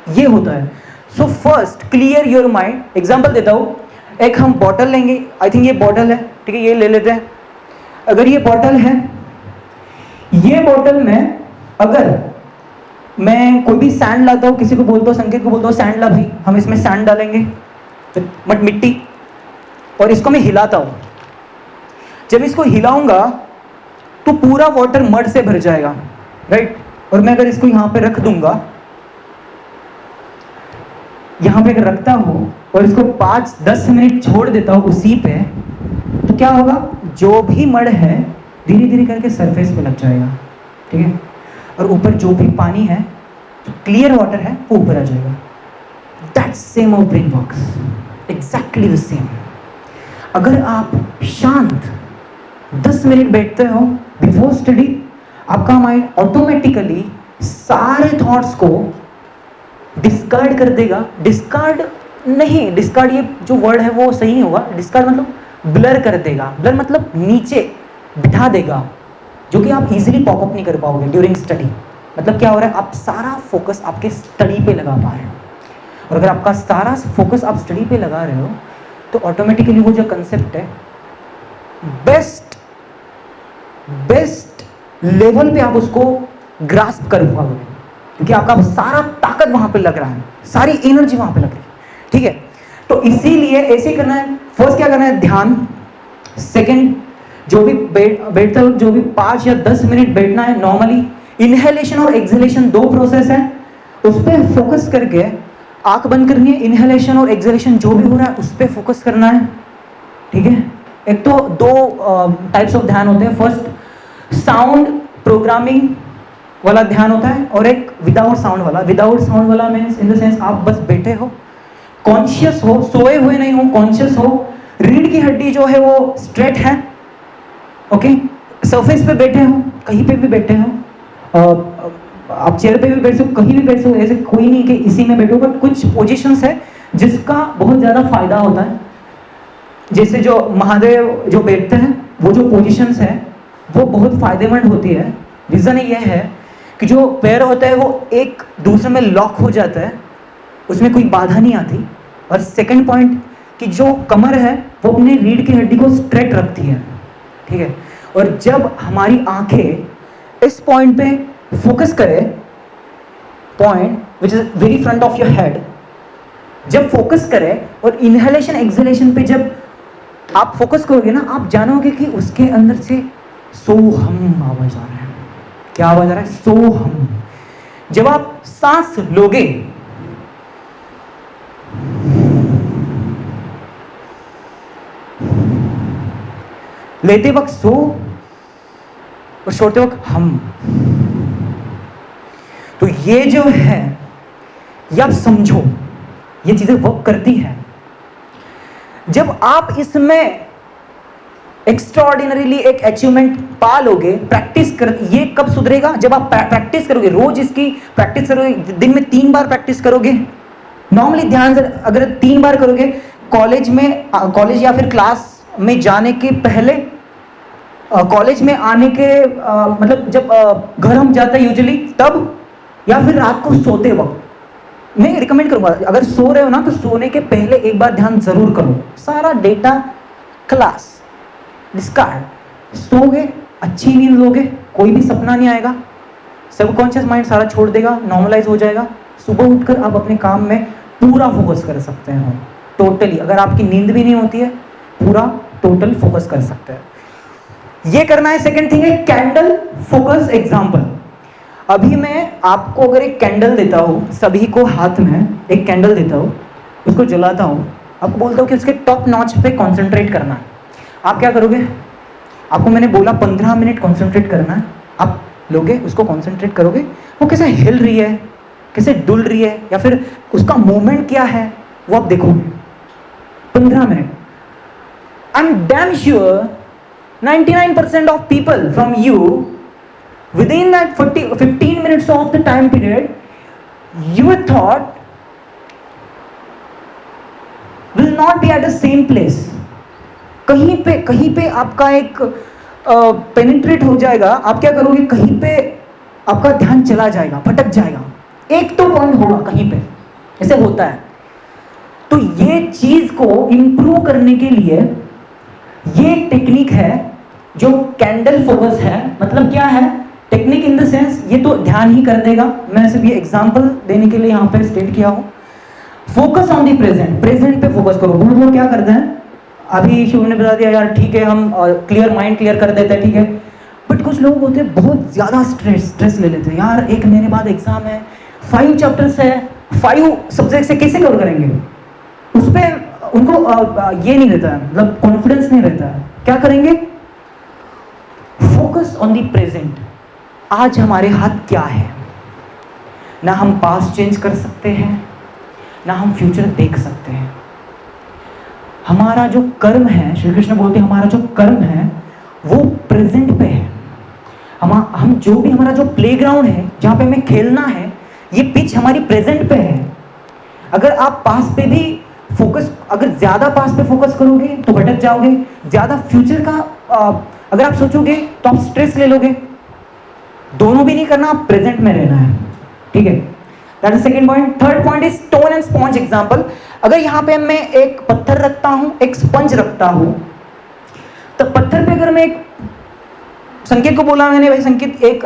A: ये होता है। So first clear your mind. Example देता हूँ, एक हम बॉटल लेंगे, आई थिंक ये बॉटल है, ठीक है, ये ले लेते हैं। अगर ये बॉटल है, ये बॉटल में अगर मैं कोई भी सैंड लाता हूँ, किसी को बोलता हूँ, संकेत को बोलता हूँ सैंड ला भाई, हम इसमें सैंड डालेंगे, मिट्टी, और इसको मैं हिलाता हूँ। जब इसको हिलाऊंगा तो पूरा वाटर मड से भर जाएगा, राइट? और मैं अगर इसको यहाँ पे रख दूंगा, यहाँ पे अगर रखता हूँ और इसको 5-10 मिनट छोड़ देता हूँ उसी पे, तो क्या होगा? जो भी मड है धीरे धीरे करके सरफेस पे लग जाएगा। ठीक है, और ऊपर जो भी पानी है, जो क्लियर वाटर है, वो ऊपर आ जाएगा। That's same how brain works, exactly the same. अगर आप शांत 10 मिनट बैठते हो बिफोर स्टडी, आपका माइंड ऑटोमेटिकली सारे थॉट्स को डिस्कार्ड कर देगा। डिस्कार्ड ये जो वर्ड है वो सही नहीं होगा। डिस्कार्ड मतलब ब्लर कर देगा। ब्लर मतलब नीचे बिठा देगा, जो कि आप इजीली पॉपअप नहीं कर पाओगे ड्यूरिंग स्टडी। मतलब क्या हो रहा है? आप सारा फोकस आपके स्टडी पे लगा पा रहे हो, और अगर आपका सारा फोकस आप स्टडी पे लगा रहे हो तो ऑटोमेटिकली वो जो कंसेप्ट है बेस्ट लेवल पे आप उसको ग्रास्प कर पाओगे, क्योंकि आपका सारा ताकत वहां पे लग रहा है, सारी एनर्जी वहां पे लग रही है। ठीक है, तो इसीलिए ऐसे करना है। फर्स्ट क्या करना है? ध्यान। सेकंड, जो भी बैठते वक्त जो भी 5 या 10 मिनट बैठना है नॉर्मली। इनहेलेशन और एक्सहेलेशन 2 प्रोसेस है, उस पर फोकस करके आंख बंद करनी है, इनहेलेशन और एक्सहेलेशन जो भी हो रहा है उस पर फोकस करना है, ठीक है। एक तो 2 टाइप्स ऑफ ध्यान होते हैं, फर्स्ट साउंड प्रोग्रामिंग वाला ध्यान होता है और एक विदाउट साउंड वाला। विदाउट साउंड वाला मीन्स इन द सेंस आप बस बैठे हो, कॉन्शियस हो, सोए हुए नहीं हो, कॉन्शियस हो, रीढ़ की हड्डी जो है वो स्ट्रेट है, ओके, सरफेस पे बैठे हो, कहीं पे भी बैठे हो, आप चेयर पे भी बैठ सकते हो, कहीं भी बैठ सकते हो, ऐसे कोई नहीं कि इसी में बैठो, बट कुछ पोजीशंस है जिसका बहुत ज़्यादा फायदा होता है। जैसे जो महादेव जो बैठते हैं वो जो पोजीशंस है वो बहुत फायदेमंद होती है। रीज़न ये है कि जो पैर होता है वो एक दूसरे में लॉक हो जाता है, उसमें कोई बाधा नहीं आती। और सेकंड पॉइंट कि जो कमर है वो अपने रीढ़ की हड्डी को स्ट्रेट रखती है, ठीक है। और जब हमारी आंखें इस पॉइंट पे फोकस करें, point which is very front of your head, जब फोकस करें और इनहेलेशन एक्सहेलेशन पे जब आप फोकस करोगे ना, आप जानोगे कि उसके अंदर से सोहम आवाज आ रहा है। क्या आवाज आ रहा है? सोहम। जब आप सांस लोगे, लेते वक्त सो और छोड़ते वक्त हम, तो ये जो है ये आप समझो, ये चीजें वर्क करती हैं। जब आप इसमें एक्स्ट्राऑर्डिनरीली एक अचीवमेंट पा लोगे, प्रैक्टिस कर, ये कब सुधरेगा? जब आप प्रैक्टिस करोगे, रोज इसकी प्रैक्टिस करोगे, दिन में 3 बार प्रैक्टिस करोगे। नॉर्मली ध्यान से अगर 3 बार करोगे, कॉलेज या फिर क्लास में जाने के पहले, कॉलेज में आने के मतलब जब घर हम जाते हैं यूजुअली तब, या फिर रात को सोते वक्त। मैं रिकमेंड करूंगा अगर सो रहे हो ना तो सोने के पहले एक बार ध्यान जरूर करो। सारा डेटा क्लास डिस्कार्ड, सोगे, अच्छी नींद लोगे, कोई भी सपना नहीं आएगा, सबकॉन्शियस माइंड सारा छोड़ देगा, नॉर्मलाइज हो जाएगा। सुबह उठकर आप अपने काम में पूरा फोकस कर सकते हैं टोटली। अगर आपकी नींद भी नहीं होती है, पूरा टोटल फोकस कर सकते हैं। ये करना है। सेकंड थिंग है कैंडल फोकस एग्जाम्पल। अभी मैं आपको अगर एक कैंडल देता हूँ, सभी को हाथ में एक कैंडल देता हूँ, उसको जलाता हूँ, आपको बोलता हूँ कि उसके टॉप नॉच पे कंसंट्रेट करना है। आप क्या करोगे? आपको मैंने बोला 15 मिनट कंसंट्रेट करना है, आप लोगे उसको, कंसंट्रेट करोगे, वो कैसे हिल रही है, कैसे डुल रही है, या फिर उसका मूवमेंट क्या है, वो आप देखोगे 15 minute. I am damn sure 99% of people from you, within that 15 minutes of the time period, your thought will not be at the same place. कहीं पे आपका एक पेनिट्रेट हो जाएगा। आप क्या करोगे? कहीं पे आपका ध्यान चला जाएगा, भटक जाएगा, एक तो पॉइंट होगा कहीं पे, ऐसे होता है। तो ये चीज को इंप्रूव करने के लिए ये टेक्निक है जो कैंडल फोकस है। मतलब क्या है टेक्निक? इन द सेंस ये तो ध्यान ही कर देगा, मैं सिर्फ ये एग्जांपल देने के लिए यहाँ पे स्टेट किया हूँ। Focus on the present, present पे फोकस करो। बहुत लोग क्या करते हैं, अभी शिव ने बता दिया यार ठीक है, हम क्लियर माइंड क्लियर कर देते हैं, ठीक है, बट कुछ लोग होते हैं बहुत ज़्यादा स्ट्रेस ले लेते हैं। यार एक महीने बाद एग्जाम है, 5 चैप्टर्स है, 5 सब्जेक्ट से कैसे कवर करेंगे? उस पर उनको ये नहीं रहता है, मतलब कॉन्फिडेंस नहीं रहता है। क्या करेंगे? Focus on the present. आज हमारे हाथ क्या है? ना हम पास्ट चेंज कर सकते हैं, ना हम फ्यूचर देख सकते हैं। हमारा जो कर्म है, श्री कृष्ण बोलते हैं हमारा जो कर्म है वो प्रेजेंट पे है। हम जो भी हमारा जो प्लेग्राउंड है जहाँ पे हमें खेलना है, ये पिच हमारी प्रेजेंट पे है। अगर आप पास पे भी फोकस, अगर ज़्यादा पास पे फोकस करोगे तो भटक जाओगे, ज़्यादा फ्यूचर का अगर आप सोचोगे तो आप स्ट्रेस ले लोगे। दोनों भी नहीं करना, आप प्रेजेंट में रहना है, ठीक है। That is second point. Third point is stone and sponge example. अगर यहाँ पे मैं एक पत्थर रखता हूँ, एक स्पंज रखता हूँ, तो पत्थर पे अगर मैं एक संकेत को बोला मैंने, भाई संकेत एक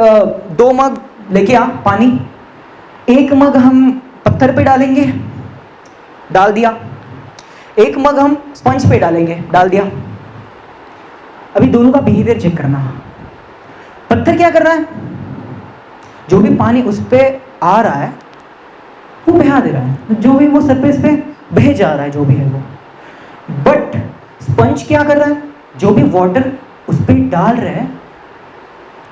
A: 2 मग लेके आ पानी, एक मग हम पत्थर पे डालेंगे, डाल दिया, एक मग हम स्पंज पे डालेंगे, डाल दिया। अभी दोनों का बिहेवियर चेक करना। पत्थर क्या कर रहा है, जो भी पानी उस पर आ रहा है वो बहा दे रहा है, जो भी वो सरफेस पे बह जा रहा है जो भी है वो। बट स्पंज क्या कर रहा है, जो भी वाटर उस पर डाल रहा है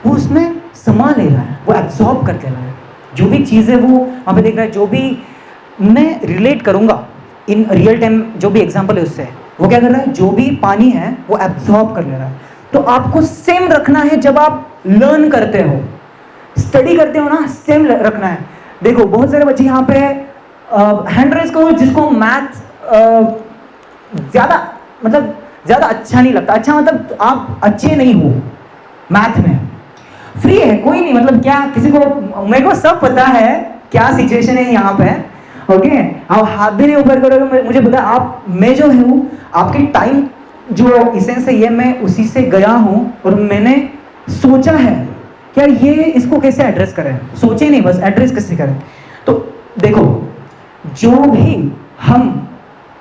A: वो उसमें समा ले रहा है, वो एब्जॉर्ब कर ले रहा है। जो भी चीज़ है वो वहाँ पे देख रहा है। जो भी मैं रिलेट करूँगा इन रियल टाइम, जो भी एग्जांपल है उससे, वो क्या कर रहा है, जो भी पानी है वो एब्जॉर्ब कर ले रहा है। तो आपको सेम रखना है जब आप लर्न करते हो, स्टडी करते हो ना, सेम रखना है। देखो बहुत सारे बच्चे यहाँ पे हैंड रेज करो जिसको मैथ ज़्यादा अच्छा नहीं लगता। अच्छा मतलब आप अच्छे नहीं हो मैथ में, फ्री है कोई नहीं, मतलब क्या किसी को, मेरे को सब पता है क्या सिचुएशन है यहाँ पे, ओके। आप हाथ भी नहीं ऊपर करोगे, मुझे पता है आप, मैं जो हूँ आपके टाइम जो इसेंस है ये मैं उसी से गया हूँ और मैंने सोचा है कि यार ये इसको कैसे एड्रेस करें, सोचे नहीं बस एड्रेस कैसे करें। तो देखो जो भी हम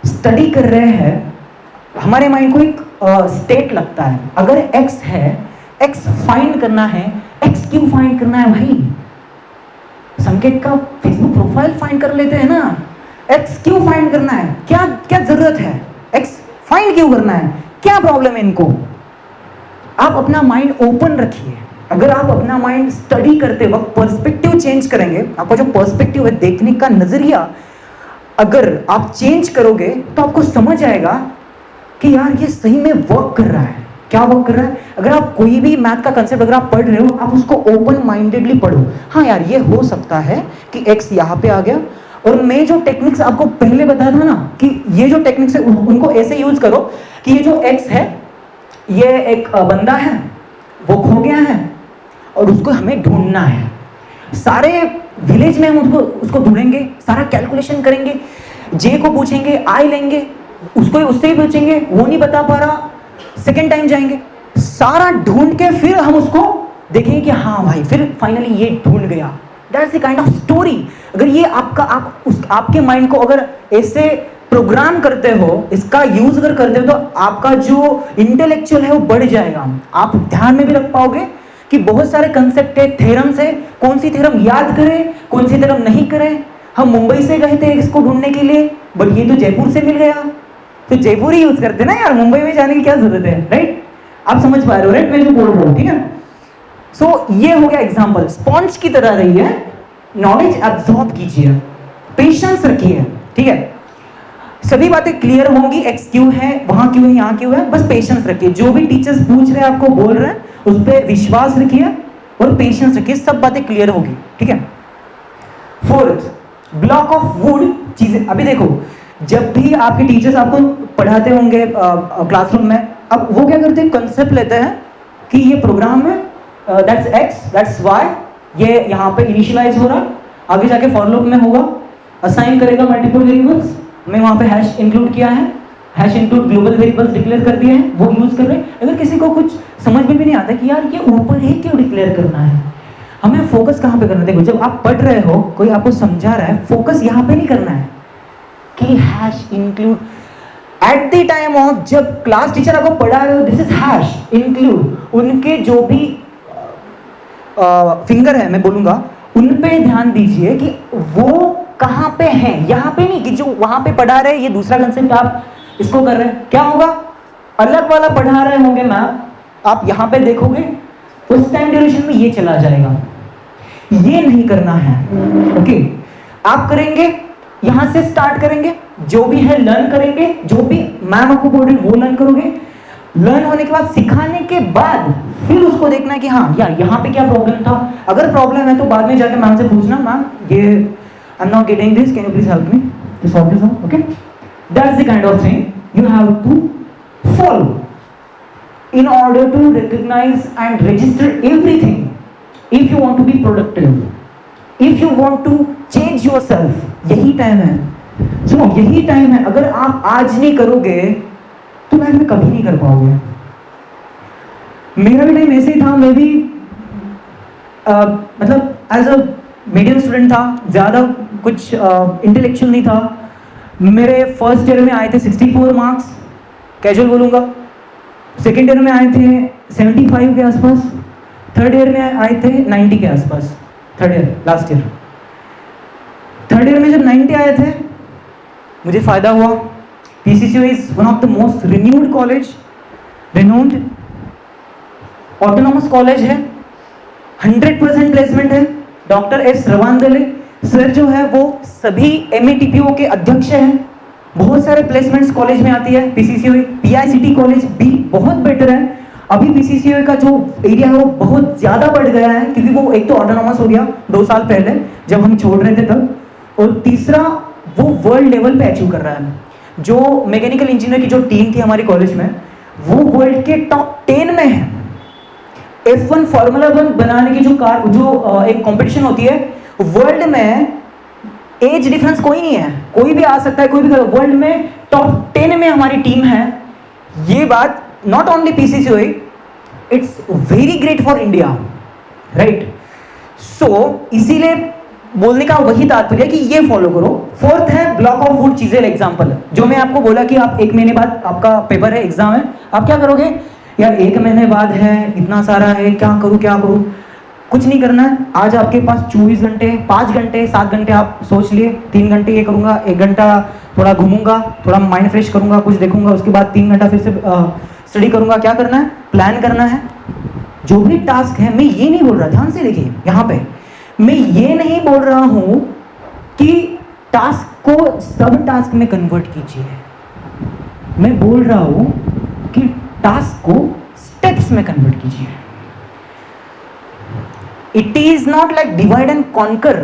A: स्टडी कर रहे हैं हमारे माइंड को एक स्टेट लगता है। अगर एक्स है, एक्स फाइंड करना है, एक्स क्यों फाइंड करना है भाई, संकेत का फेसबुक प्रोफाइल फाइंड कर लेते हैं ना, एक्स क्यों फाइंड करना है, क्या क्या जरूरत है, एक्स फाइंड क्यों करना है, क्या प्रॉब्लम है इनको। आप अपना माइंड ओपन रखिए। अगर आप अपना माइंड स्टडी करते वक्त पर्सपेक्टिव चेंज करेंगे, आपका जो पर्सपेक्टिव है देखने का नजरिया अगर आप चेंज करोगे तो आपको समझ आएगा कि यार ये सही में वर्क कर रहा है। क्या वर्क कर रहा है, अगर आप कोई भी मैथ का कंसेप्ट अगर आप पढ़ रहे हो, आप उसको ओपन माइंडेडली पढ़ो। हाँ यार ये हो सकता है कि एक्स यहाँ पे आ गया, और मैं जो टेक्निक्स आपको पहले बताया था ना कि ये जो टेक्निक्स है उनको ऐसे यूज करो कि ये जो एक्स है ये एक बंदा है, वो खो गया है और उसको हमें ढूंढना है। सारे विलेज में हम उसको ढूंढेंगे, सारा कैलकुलेशन करेंगे, जे को पूछेंगे, आई लेंगे, उसको उससे ही पूछेंगे, वो नहीं बता पा रहा, सेकेंड टाइम जाएंगे, सारा ढूंढ के फिर हम उसको देखेंगे कि हाँ भाई फिर फाइनली ये ढूंढ गया। That's the kind of story. अगर ये आपके माइंड को अगर ऐसे प्रोग्राम करते हो, इसका यूज अगर करते हो, तो आपका जो इंटेलेक्चुअल है वो बढ़ जाएगा। आप ध्यान में भी रख पाओगे कि बहुत सारे कंसेप्ट है, थ्योरम्स है, कौन सी थ्योरम याद करें, कौन सी थ्योरम नहीं करें। हम मुंबई से गए थे इसको ढूंढने के लिए, बट ये तो जयपुर से मिल गया, तो जयपुर ही यूज करते ना यार, मुंबई में जाने की क्या जरूरत है, राइट। आप समझ पा रहे हो, राइट, मैं जो बोल रहा हूँ, ठीक है। सो ये हो गया एग्जाम्पल। स्पॉन्ज की तरह रहिए, नॉलेज एब्जॉर्ब कीजिए, पेशेंस रखिए, ठीक है। सभी बातें क्लियर होंगी, एक्स क्यों है, वहां क्यों है, यहाँ क्यों है, बस पेशेंस रखिए। जो भी टीचर्स पूछ रहे हैं, आपको बोल रहे हैं, उस पर विश्वास रखिए और पेशेंस रखिए, सब बातें क्लियर होगी, ठीक है। फोर्थ, ब्लॉक ऑफ वुड चीजें। अभी देखो जब भी आपके टीचर्स आपको पढ़ाते होंगे क्लासरूम में, अब वो क्या करते हैं, कंसेप्ट लेते हैं कि ये प्रोग्राम में दैट्स एक्स दैट्स वाई, ये यहाँ पे इनिशियलाइज हो रहा, आगे जाके फॉर लूप में होगा, असाइन करेगा मल्टीपल वेरिएबल्स, मैं वहाँ पे हैश इंक्लूड किया है, hash include global variables declare कर दिए हैं, वो यूज कर रहे हैं। अगर किसी को कुछ समझ में भी नहीं आता कि यार ये ऊपर ही क्यों डिक्लेयर करना है, हमें फोकस कहाँ पे करना है। देखो जब आप पढ़ रहे हो, कोई आपको समझा रहा है, फोकस यहाँ पे नहीं करना है कि hash include eight the time of, जब क्लास टीचर आपको पढ़ा रहे हो, दिस इज हैश इंक्लूड, उनके जो भी फिंगर है मैं बोलूंगा उन पे ध्यान दीजिए कि वो कहाँ पे हैं, यहाँ पे नहीं कि जो वहां पे पढ़ा रहे ये दूसरा कंसेप्ट आप इसको कर रहे हैं। क्या होगा, अलग वाला पढ़ा रहे होंगे मैम, आप यहाँ पे देखोगे उस टाइम ड्यूरेशन में ये चला जाएगा, ये नहीं करना है, ओके। आप करेंगे यहां से स्टार्ट करेंगे, जो भी है लर्न करेंगे, जो भी मैम आपको बोल रही है वो लर्न करोगे, लर्न होने के बाद सिखाने के बाद फिर उसको देखना है कि हाँ यार यहाँ पे क्या प्रॉब्लम था। अगर प्रॉब्लम है तो बाद में जाकर मैम से पूछना, मैम ये I am not getting this, can you please help me to solve this, okay. That's the kind of thing you have to follow in order to recognize and register everything if you want to be productive, if you want to change yourself. यही time है, सुनो यही time है। अगर आप आज नहीं करोगे तो लाइफ में कभी नहीं कर पाओगे। मेरा भी टाइम ऐसे ही था, मैं भी मतलब एज अ मीडियम स्टूडेंट था, ज़्यादा कुछ इंटेलेक्चुअल नहीं था। मेरे फर्स्ट ईयर में आए थे 64 मार्क्स, कैजुअल बोलूँगा, सेकेंड ईयर में आए थे 75 के आसपास, थर्ड ईयर में आए थे 90 के आसपास, third year last year. Third year में जब 90 आए थे मुझे फ़ायदा हुआ। PCCO is one of the most renewed college, renowned autonomous college है, 100% प्लेसमेंट है। डॉक्टर एस रवांदले सर जो है वो सभी MATPO के अध्यक्ष हैं। बहुत सारे प्लेसमेंट्स कॉलेज में आती है। PCCO PICT कॉलेज भी बहुत बेटर है। अभी PCCO का जो एरिया है वो बहुत ज़्यादा बढ़ गया है, क्योंकि वो एक तो ऑटोनॉमस हो गया 2 साल पहले जब हम छोड़ रहे थे तब, और तीसरा वो वर्ल्ड लेवल पे अचीव कर रहा है। जो मैकेनिकल इंजीनियर की जो टीम थी हमारे कॉलेज में, वो वर्ल्ड के टॉप 10 में है। F1 फार्मूला 1 बनाने की जो एक कंपटीशन होती है वर्ल्ड में, एज डिफरेंस कोई नहीं है, कोई भी आ सकता है, कोई भी वर्ल्ड में टॉप 10 में हमारी टीम है। ये बात not only PCCO, it's very great for India, right. So इसीलिए बोलने का वही तात्पर्य कि ये फॉलो करो। फोर्थ है ब्लॉक ऑफ वुड चीजें एग्जाम्पल, जो मैं आपको बोला कि आप 1 महीने बाद आपका पेपर है, एग्जाम है, आप क्या करोगे यार, 1 महीने बाद है, इतना सारा है, क्या करूं क्या करूं। कुछ नहीं करना है। आज आपके पास 24 घंटे, 5 घंटे, 7 घंटे आप सोच लिए, 3 घंटे ये करूंगा, 1 घंटा थोड़ा घूमूंगा, थोड़ा माइंड फ्रेश करूंगा, कुछ देखूंगा, उसके बाद 3 घंटा फिर से स्टडी करूंगा। क्या करना है, प्लान करना है। जो भी टास्क है, मैं ये नहीं बोल रहा, ध्यान से देखिए यहाँ पे, मैं ये नहीं बोल रहा हूं कि टास्क को सब टास्क में कन्वर्ट कीजिए। मैं बोल रहा हूं कि टास्क को स्टेप्स में कन्वर्ट कीजिए। It is not like divide and conquer,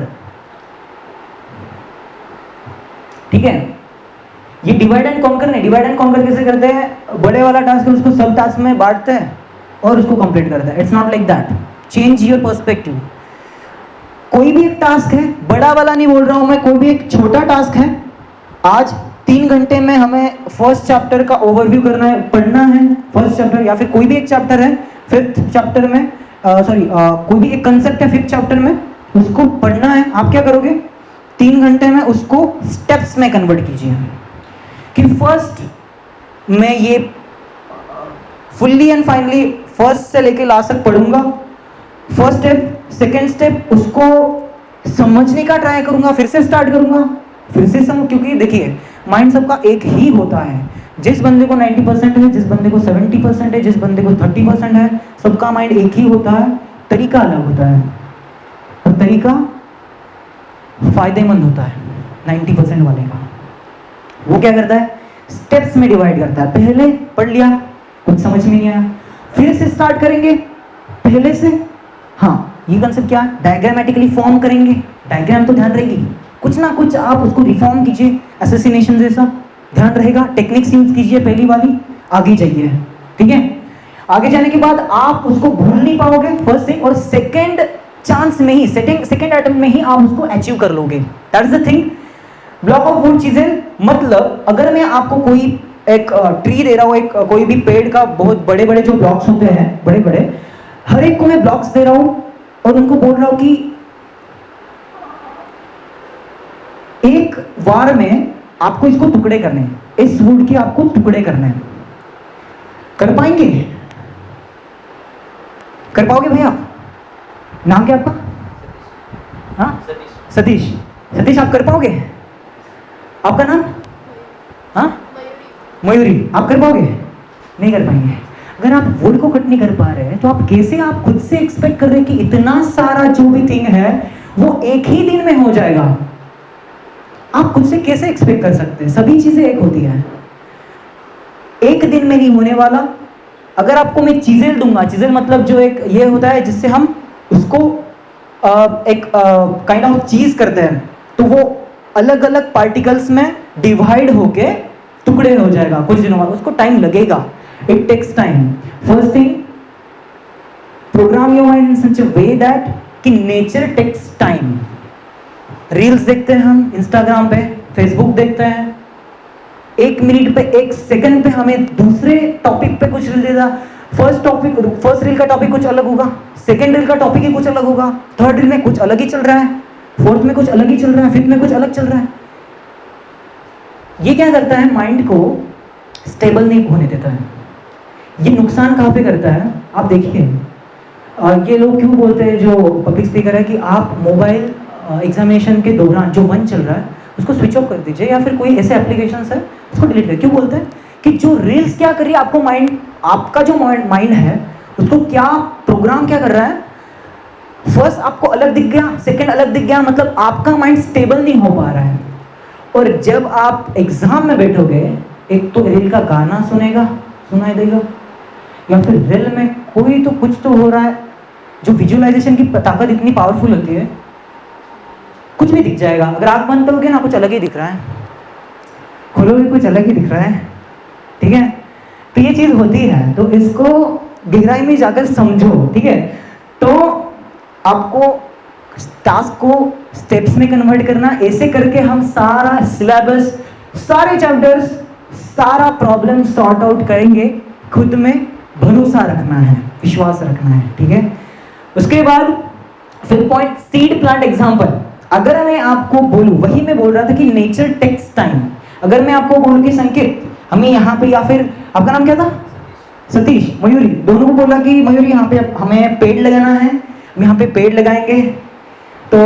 A: ठीक है। ये डिवाइड एंड कॉन्कर नहीं। डिवाइड एंड कॉन्कर कैसे करते हैं, बड़े वाला टास्क है उसको सब टास्क में बांटते हैं और उसको कंप्लीट करते हैं। It's not like that. Change your perspective. कोई भी एक टास्क है, बड़ा वाला नहीं बोल रहा हूं मैं, कोई भी एक छोटा टास्क है। आज 3 घंटे में हमें फर्स्ट चैप्टर का ओवरव्यू करना है, पढ़ना है फर्स्ट चैप्टर, या फिर कोई भी एक चैप्टर है 5th चैप्टर में, कोई भी एक कंसेप्ट है 5th चैप्टर में, उसको पढ़ना है। आप क्या करोगे, 3 घंटे में उसको स्टेप्स में कन्वर्ट कीजिए कि फर्स्ट मैं ये फुल्ली एंड फाइनली फर्स्ट से लेके लास्ट तक पढ़ूंगा। फर्स्ट स्टेप, सेकेंड स्टेप, उसको समझने का ट्राई करूंगा, फिर से स्टार्ट करूंगा, फिर से क्योंकि देखिए माइंड सबका एक ही होता है। जिस बंदे को 90% है, जिस बंदे को 70% है, जिस बंदे को 30% है, सबका माइंड एक ही होता है, तरीका अलग होता है, और तरीका फायदेमंद होता है 90% वाले का। वो क्या करता है, स्टेप्स में डिवाइड करता है। पहले पढ़ लिया, कुछ समझ में नहीं आया, फिर से स्टार्ट करेंगे पहले से। हाँ, ये कंसेप्ट क्या है, डायग्रामेटिकली फॉर्म करेंगे। डायग्राम तो ध्यान रहेगी, कुछ ना कुछ आप उसको रिफॉर्म कीजिए, एसोसिएशन जैसा ध्यान रहेगा। टेक्निक्स यूज कीजिए पहली वाली, आगे जाइए, ठीक है। आगे जाने के बाद आप उसको भूल नहीं पाओगे फर्स्ट से, और सेकंड चांस में ही, सेकंड अटेम्प्ट में ही आप उसको अचीव कर लोगे। That is the thing. Block of would चीजें मतलब, अगर मैं आपको कोई एक ट्री दे रहा हूँ, एक कोई भी पेड़ का बहुत बड़े बड़े जो ब्लॉक्स होते हैं, बड़े बड़े, हर एक को मैं ब्लॉक्स दे रहा हूं और उनको बोल रहा हूं कि एक वार में आपको इसको टुकड़े करने हैं, इस वुड के आपको टुकड़े करने हैं। कर पाएंगे, कर पाओगे भाई आप? नाम क्या आपका? हाँ, सतीश। सतीश, आप कर पाओगे? आपका नाम? हाँ, मयूरी। आप कर पाओगे? नहीं कर पाएंगे। अगर आप वुड को कट नहीं कर पा रहे हैं तो आप कैसे, आप खुद से एक्सपेक्ट कर रहे हैं कि इतना सारा जो भी थिंग है वो एक ही दिन में हो जाएगा? आप खुद से कैसे एक्सपेक्ट कर सकते हैं? सभी चीजें एक होती हैं, एक दिन में नहीं होने वाला। अगर आपको मैं चीजेल दूंगा, चीजेल मतलब जो एक ये होता है जिससे हम उसको एक काइंड ऑफ चीज करते हैं, तो वो अलग अलग पार्टिकल्स में डिवाइड होके टुकड़े हो जाएगा कुछ दिनों बाद। उसको टाइम लगेगा, it takes time. First thing, program your mind in such a way that कि नेचर टेक्स टाइम। रील्स देखते हैं हम इंस्टाग्राम पे, फेसबुक देखते हैं, 1 मिनट पे, 1 सेकंड पे हमें दूसरे टॉपिक पे कुछ रील देगा। फर्स्ट रील का टॉपिक कुछ अलग होगा, सेकंड रील का टॉपिक ही कुछ अलग होगा, थर्ड रील में कुछ अलग ही चल रहा है, फोर्थ में कुछ अलग ही चल रहा है, फिफ्थ में कुछ अलग चल रहा है। ये क्या करता है, माइंड को स्टेबल नहीं होने देता है। ये नुकसान कहाँ पे करता है आप देखिए। ये लोग क्यों बोलते हैं जो पब्लिक स्पीकर है कि आप मोबाइल एग्जामिनेशन के दौरान जो वन चल रहा है उसको स्विच ऑफ कर दीजिए, या फिर कोई ऐसे एप्लीकेशन है उसको डिलीट कर। क्यों बोलते हैं कि जो रील्स क्या कर रही है आपको माइंड, आपका जो माइंड है उसको क्या प्रोग्राम क्या कर रहा है, फर्स्ट आपको अलग दिख गया, सेकंड अलग दिख गया, मतलब आपका माइंड स्टेबल नहीं हो पा रहा है। और जब आप एग्जाम में बैठोगे, एक तो रील का गाना सुनाई देगा, या फिर रील में कोई तो कुछ तो हो रहा है, जो विजुअलाइजेशन की ताकत इतनी पावरफुल होती है, कुछ भी दिख जाएगा। अगर आंख बंद करोगे ना कुछ अलग ही दिख रहा है, खोलोगे कुछ अलग ही दिख रहा है, ठीक है। तो ये चीज होती है, तो इसको गहराई में जाकर समझो, ठीक है। तो आपको टास्क को स्टेप्स में कन्वर्ट करना, ऐसे करके हम सारा सिलेबस, सारे चैप्टर्स, सारा प्रॉब्लम सॉर्ट आउट करेंगे। खुद में भरोसा रखना है, विश्वास रखना है, ठीक है। उसके बाद फिर पॉइंट सीड प्लांट एग्जांपल। अगर मैं आपको बोलूं, वही मैं बोल रहा था कि नेचर टेक्स टाइम, अगर मैं आपको बोलूं कि संकेत हमें यहाँ पे, या फिर आपका नाम क्या था, सतीश, मयूरी, दोनों को बोला कि मयूरी यहाँ पे हमें पेड़ लगाना है, हम यहाँ पे पेड़ लगाएंगे, तो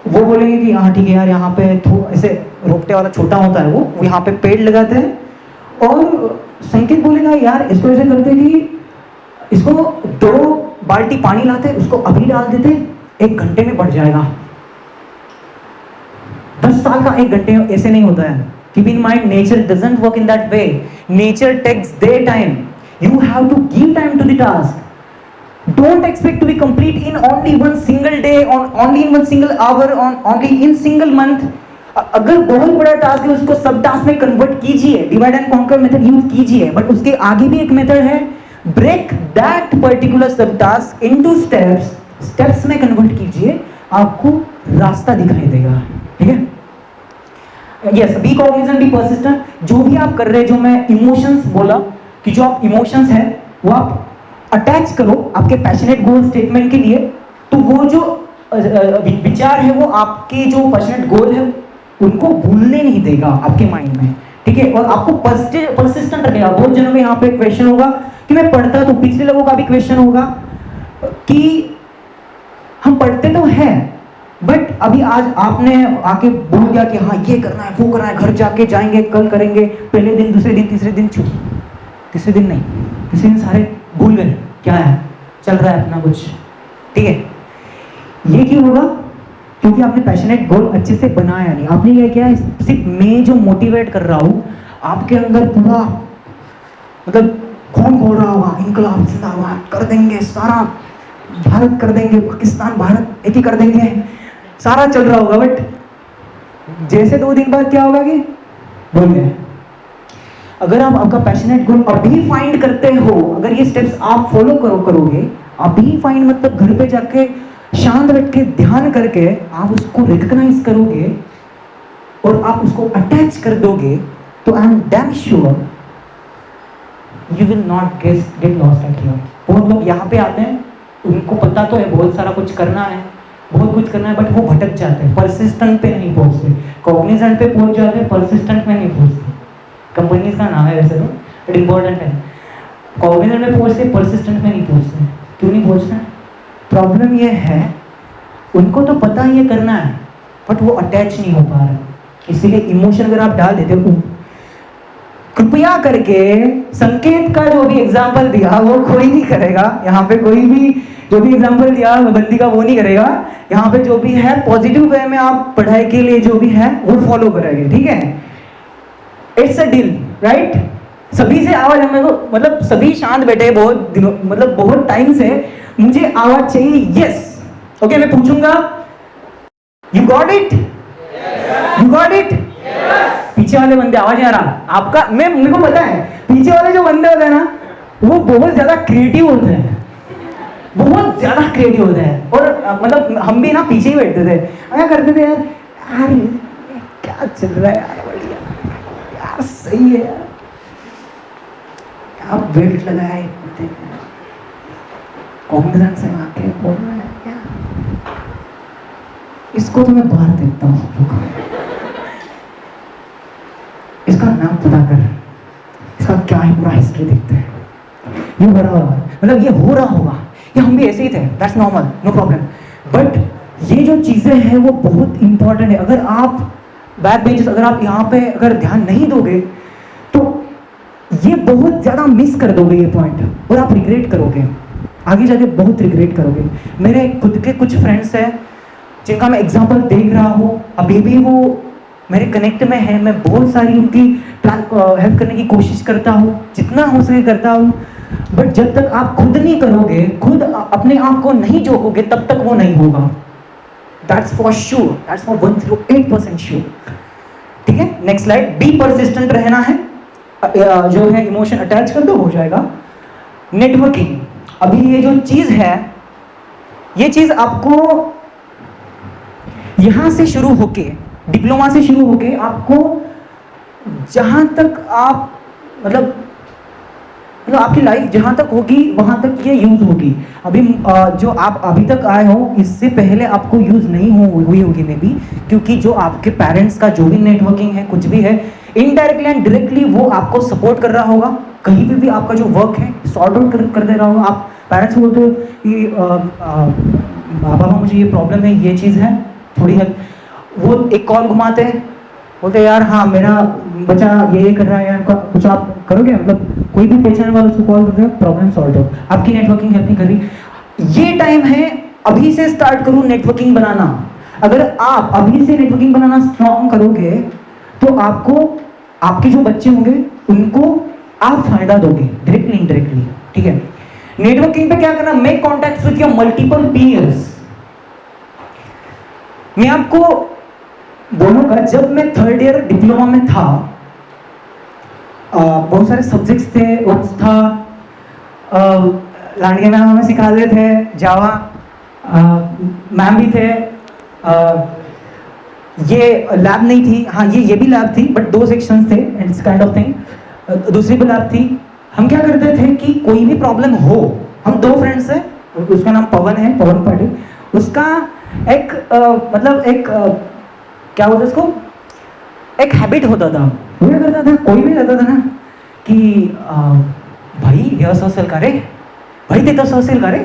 A: वो बोलेंगे कि हाँ ठीक है यार, यहाँ पे ऐसे रोकटे वाला छोटा होता है वो यहाँ पे पेड़ लगाते हैं। और संकेत बोलेगा यार इसको ऐसे करते कि इसको 2 बाल्टी पानी लाते, उसको अभी डाल देते, 1 घंटे में बढ़ जाएगा। 10 साल का 1 घंटे में ऐसे नहीं होता है। Keep in mind, nature doesn't work in that way. Nature takes their time. You have to give time to the task. Don't expect to be complete in only one single day, on only in one single hour, on only in single month. अगर बहुत बड़ा task है उसको सब task में convert कीजिए, divide and conquer method use कीजिए, but उसके आगे भी एक मेथड है, break that particular subtask into steps, steps में कन्वर्ट कीजिए, आपको रास्ता दिखाई देगा, ठीक है। Yes, be cognizant, be persistent. जो भी आप कर रहे हैं, जो मैं इमोशंस बोला कि जो आप इमोशंस है वो आप अटैच करो आपके पैशनेट गोल स्टेटमेंट के लिए, तो वो जो विचार है वो आपके जो पैशनेट गोल है उनको भूलने नहीं देगा आपके माइंड में, ठीक है। और आपको पर्सिस्टेंट रखेगा। बहुत जनों में यहाँ पे क्वेश्चन होगा कि मैं पढ़ता, तो पिछले लोगों का भी क्वेश्चन होगा कि हम पढ़ते तो हैं बट अभी आज आपने आके बोल दिया कि हाँ ये करना है, वो करना है, घर जाके जाएंगे, कल करेंगे, पहले दिन, दूसरे दिन, तीसरे दिन चुप, तीसरे दिन नहीं, तीसरे दिन सारे भूल गए क्या है, चल रहा है अपना कुछ, ठीक है। ये क्यों होगा? क्योंकि आपने पैशनेट गोल अच्छे से बनाया नहीं। आपने ये क्या है, सिर्फ मैं जो मोटिवेट कर रहा हूँ, आपके अंदर पूरा मतलब कौन बोल रहा होगा इनकलाब जिंदाबाद कर देंगे, सारा भारत कर देंगे, पाकिस्तान भारत एक ही कर देंगे, सारा चल रहा होगा, बट जैसे 2 दिन बाद क्या होगा कि भूल गए। अगर आप आपका पैशनेट गोल अभी फाइंड करते हो, अगर ये स्टेप्स आप फॉलो करोगे, अभी फाइंड मतलब घर पे जाके शांत बैठ के ध्यान करके आप उसको रिकॉग्नाइज करोगे और आप उसको अटैच कर दोगे, तो I am damn sure you will not get lost eight here. बहुत लोग यहाँ पे आते हैं, उनको पता तो है बहुत सारा कुछ करना है, बहुत कुछ करना है, बट वो भटक जाते हैं, परसिस्टेंट पे नहीं पहुंचते। कॉग्निजेंट पे पहुंच जाते हैं, परसिस्टेंट में नहीं पहुंचते। कंपनीज का नाम है वैसे तो, बट इम्पोर्टेंट है। कॉग्निजेंट में पहुंचते, परसिस्टेंट में नहीं पहुंचते। क्यों नहीं पहुंचना? प्रॉब्लम ये है उनको तो पता ही ये करना है बट वो अटैच नहीं हो पा रहे, इसीलिए इमोशन अगर आप डाल देते हो। कृपया करके संकेत का जो भी एग्जाम्पल दिया वो कोई नहीं करेगा, यहाँ पे कोई भी जो भी एग्जाम्पल दिया बंदी का वो नहीं करेगा। यहाँ पे जो भी है पॉजिटिव वे में आप पढ़ाई के लिए जो भी है वो फॉलो करेंगे, ठीक है। It's a deal, right. सभी से आवाज हमें को, मतलब सभी शांत बैठे बहुत दिनों, मतलब बहुत टाइम से मुझे आवाज चाहिए, यस। ओके, मैं पूछूंगा, you got it, you got it. पीछे वाले बंदे आवाज नहीं आ रहा आपका, मेरे को पता है पीछे वाले जो बंदे होते हैं ना वो बहुत ज्यादा क्रिएटिव होते हैं, बहुत ज्यादा क्रिएटिव होते हैं। और मतलब हम भी ना पीछे ही बैठते थे, क्या करते थे यार, यार क्या चल रहा है यार, बढ़िया यार, सही है यार, क्या बेल्ट लगाए, कॉन्फिडेंस से आके बोल रहा है क्या, इसको तो मैं बाहर देखता हूँ, इसका नाम पता कर, इसका क्या है पूरा हिस्ट्री देखते हैं। ये हो रहा होगा, मतलब ये हो रहा होगा, ये हम भी ऐसे ही थे, that's normal, no problem. But ये जो चीज़ें हैं वो बहुत इंपॉर्टेंट है। अगर आप बैक बेंचेस, अगर आप यहाँ पे अगर ध्यान नहीं दोगे तो ये बहुत ज़्यादा मिस कर दोगे ये पॉइंट, और आप रिग्रेट करोगे, आगे जाके बहुत रिग्रेट करोगे। मेरे खुद के कुछ फ्रेंड्स हैं जिनका मैं एग्जाम्पल देख रहा हूँ, अभी भी वो मेरे कनेक्ट में है, मैं बहुत सारी उनकी हेल्प करने की कोशिश करता हूँ, जितना हो सके करता हूँ। बट जब तक आप खुद नहीं करोगे, खुद अपने आप को नहीं जोकोगे, तब तक वो नहीं होगा। That's for sure, that's for 108% sure. ठीक है, नेक्स्ट स्लाइड। बी परसिस्टेंट रहना है, जो है इमोशन अटैच कर दो, हो जाएगा। नेटवर्किंग, अभी ये जो चीज है, ये चीज आपको यहां से शुरू होके, डिप्लोमा से शुरू होके, आपको जहां तक आप मतलब आपकी लाइफ जहां तक होगी वहां तक ये यूज होगी। अभी जो आप अभी तक आए हो, इससे पहले आपको यूज नहीं हुई होगी मे बी, क्योंकि जो आपके पेरेंट्स का जो भी नेटवर्किंग है, कुछ भी है, इनडायरेक्टली एंड डायरेक्टली वो आपको सपोर्ट कर रहा होगा। कहीं पे भी आपका जो वर्क है सॉर्ट आउट कर दे रहा होगा। आप पेरेंट्स को बोलते हो कि पापा मुझे ये प्रॉब्लम है, ये चीज़ है, थोड़ी हेल्प, वो एक कॉल घुमाते हैं, बोलते यार हाँ मेरा बच्चा ये कर रहा है यार, कुछ आप करोगे, मतलब कोई भी पहचान वाला उसको कॉल कर रहे हो, प्रॉब्लम सॉल्व हो। आपकी नेटवर्किंग हेल्प नहीं कर रही। ये टाइम है, अभी से स्टार्ट करो नेटवर्किंग बनाना। अगर आप अभी से नेटवर्किंग बनाना स्ट्रॉन्ग करोगे तो आपको, आपके जो बच्चे होंगे उनको आप फायदा दोगे डायरेक्टली इनडायरेक्टली। ठीक है, नेटवर्किंग पे क्या करना, make contact with your multiple peers. मैं आपको बोलूंगा, जब मैं 3rd ईयर डिप्लोमा में था, बहुत सारे सब्जेक्ट्स थे, ओप्स था, लांडगे मैम हमें सिखा रहे थे, जावा मैम भी थे, ये लैब नहीं थी, हाँ ये भी लैब थी, बट 2 सेक्शंस थे, इट्स काइंड ऑफ थिंग। दूसरी भी लैब थी। हम क्या करते थे कि कोई भी प्रॉब्लम हो, हम 2 फ्रेंड्स हैं, उसका नाम पवन है, पवन पाटिल, उसका एक मतलब एक क्या बोलते उसको, एक हैबिट होता था, वो क्या करता था, कोई भी रहता था ना कि भाई हे असं असेल का रे, भाई ते तसं असेल का रे,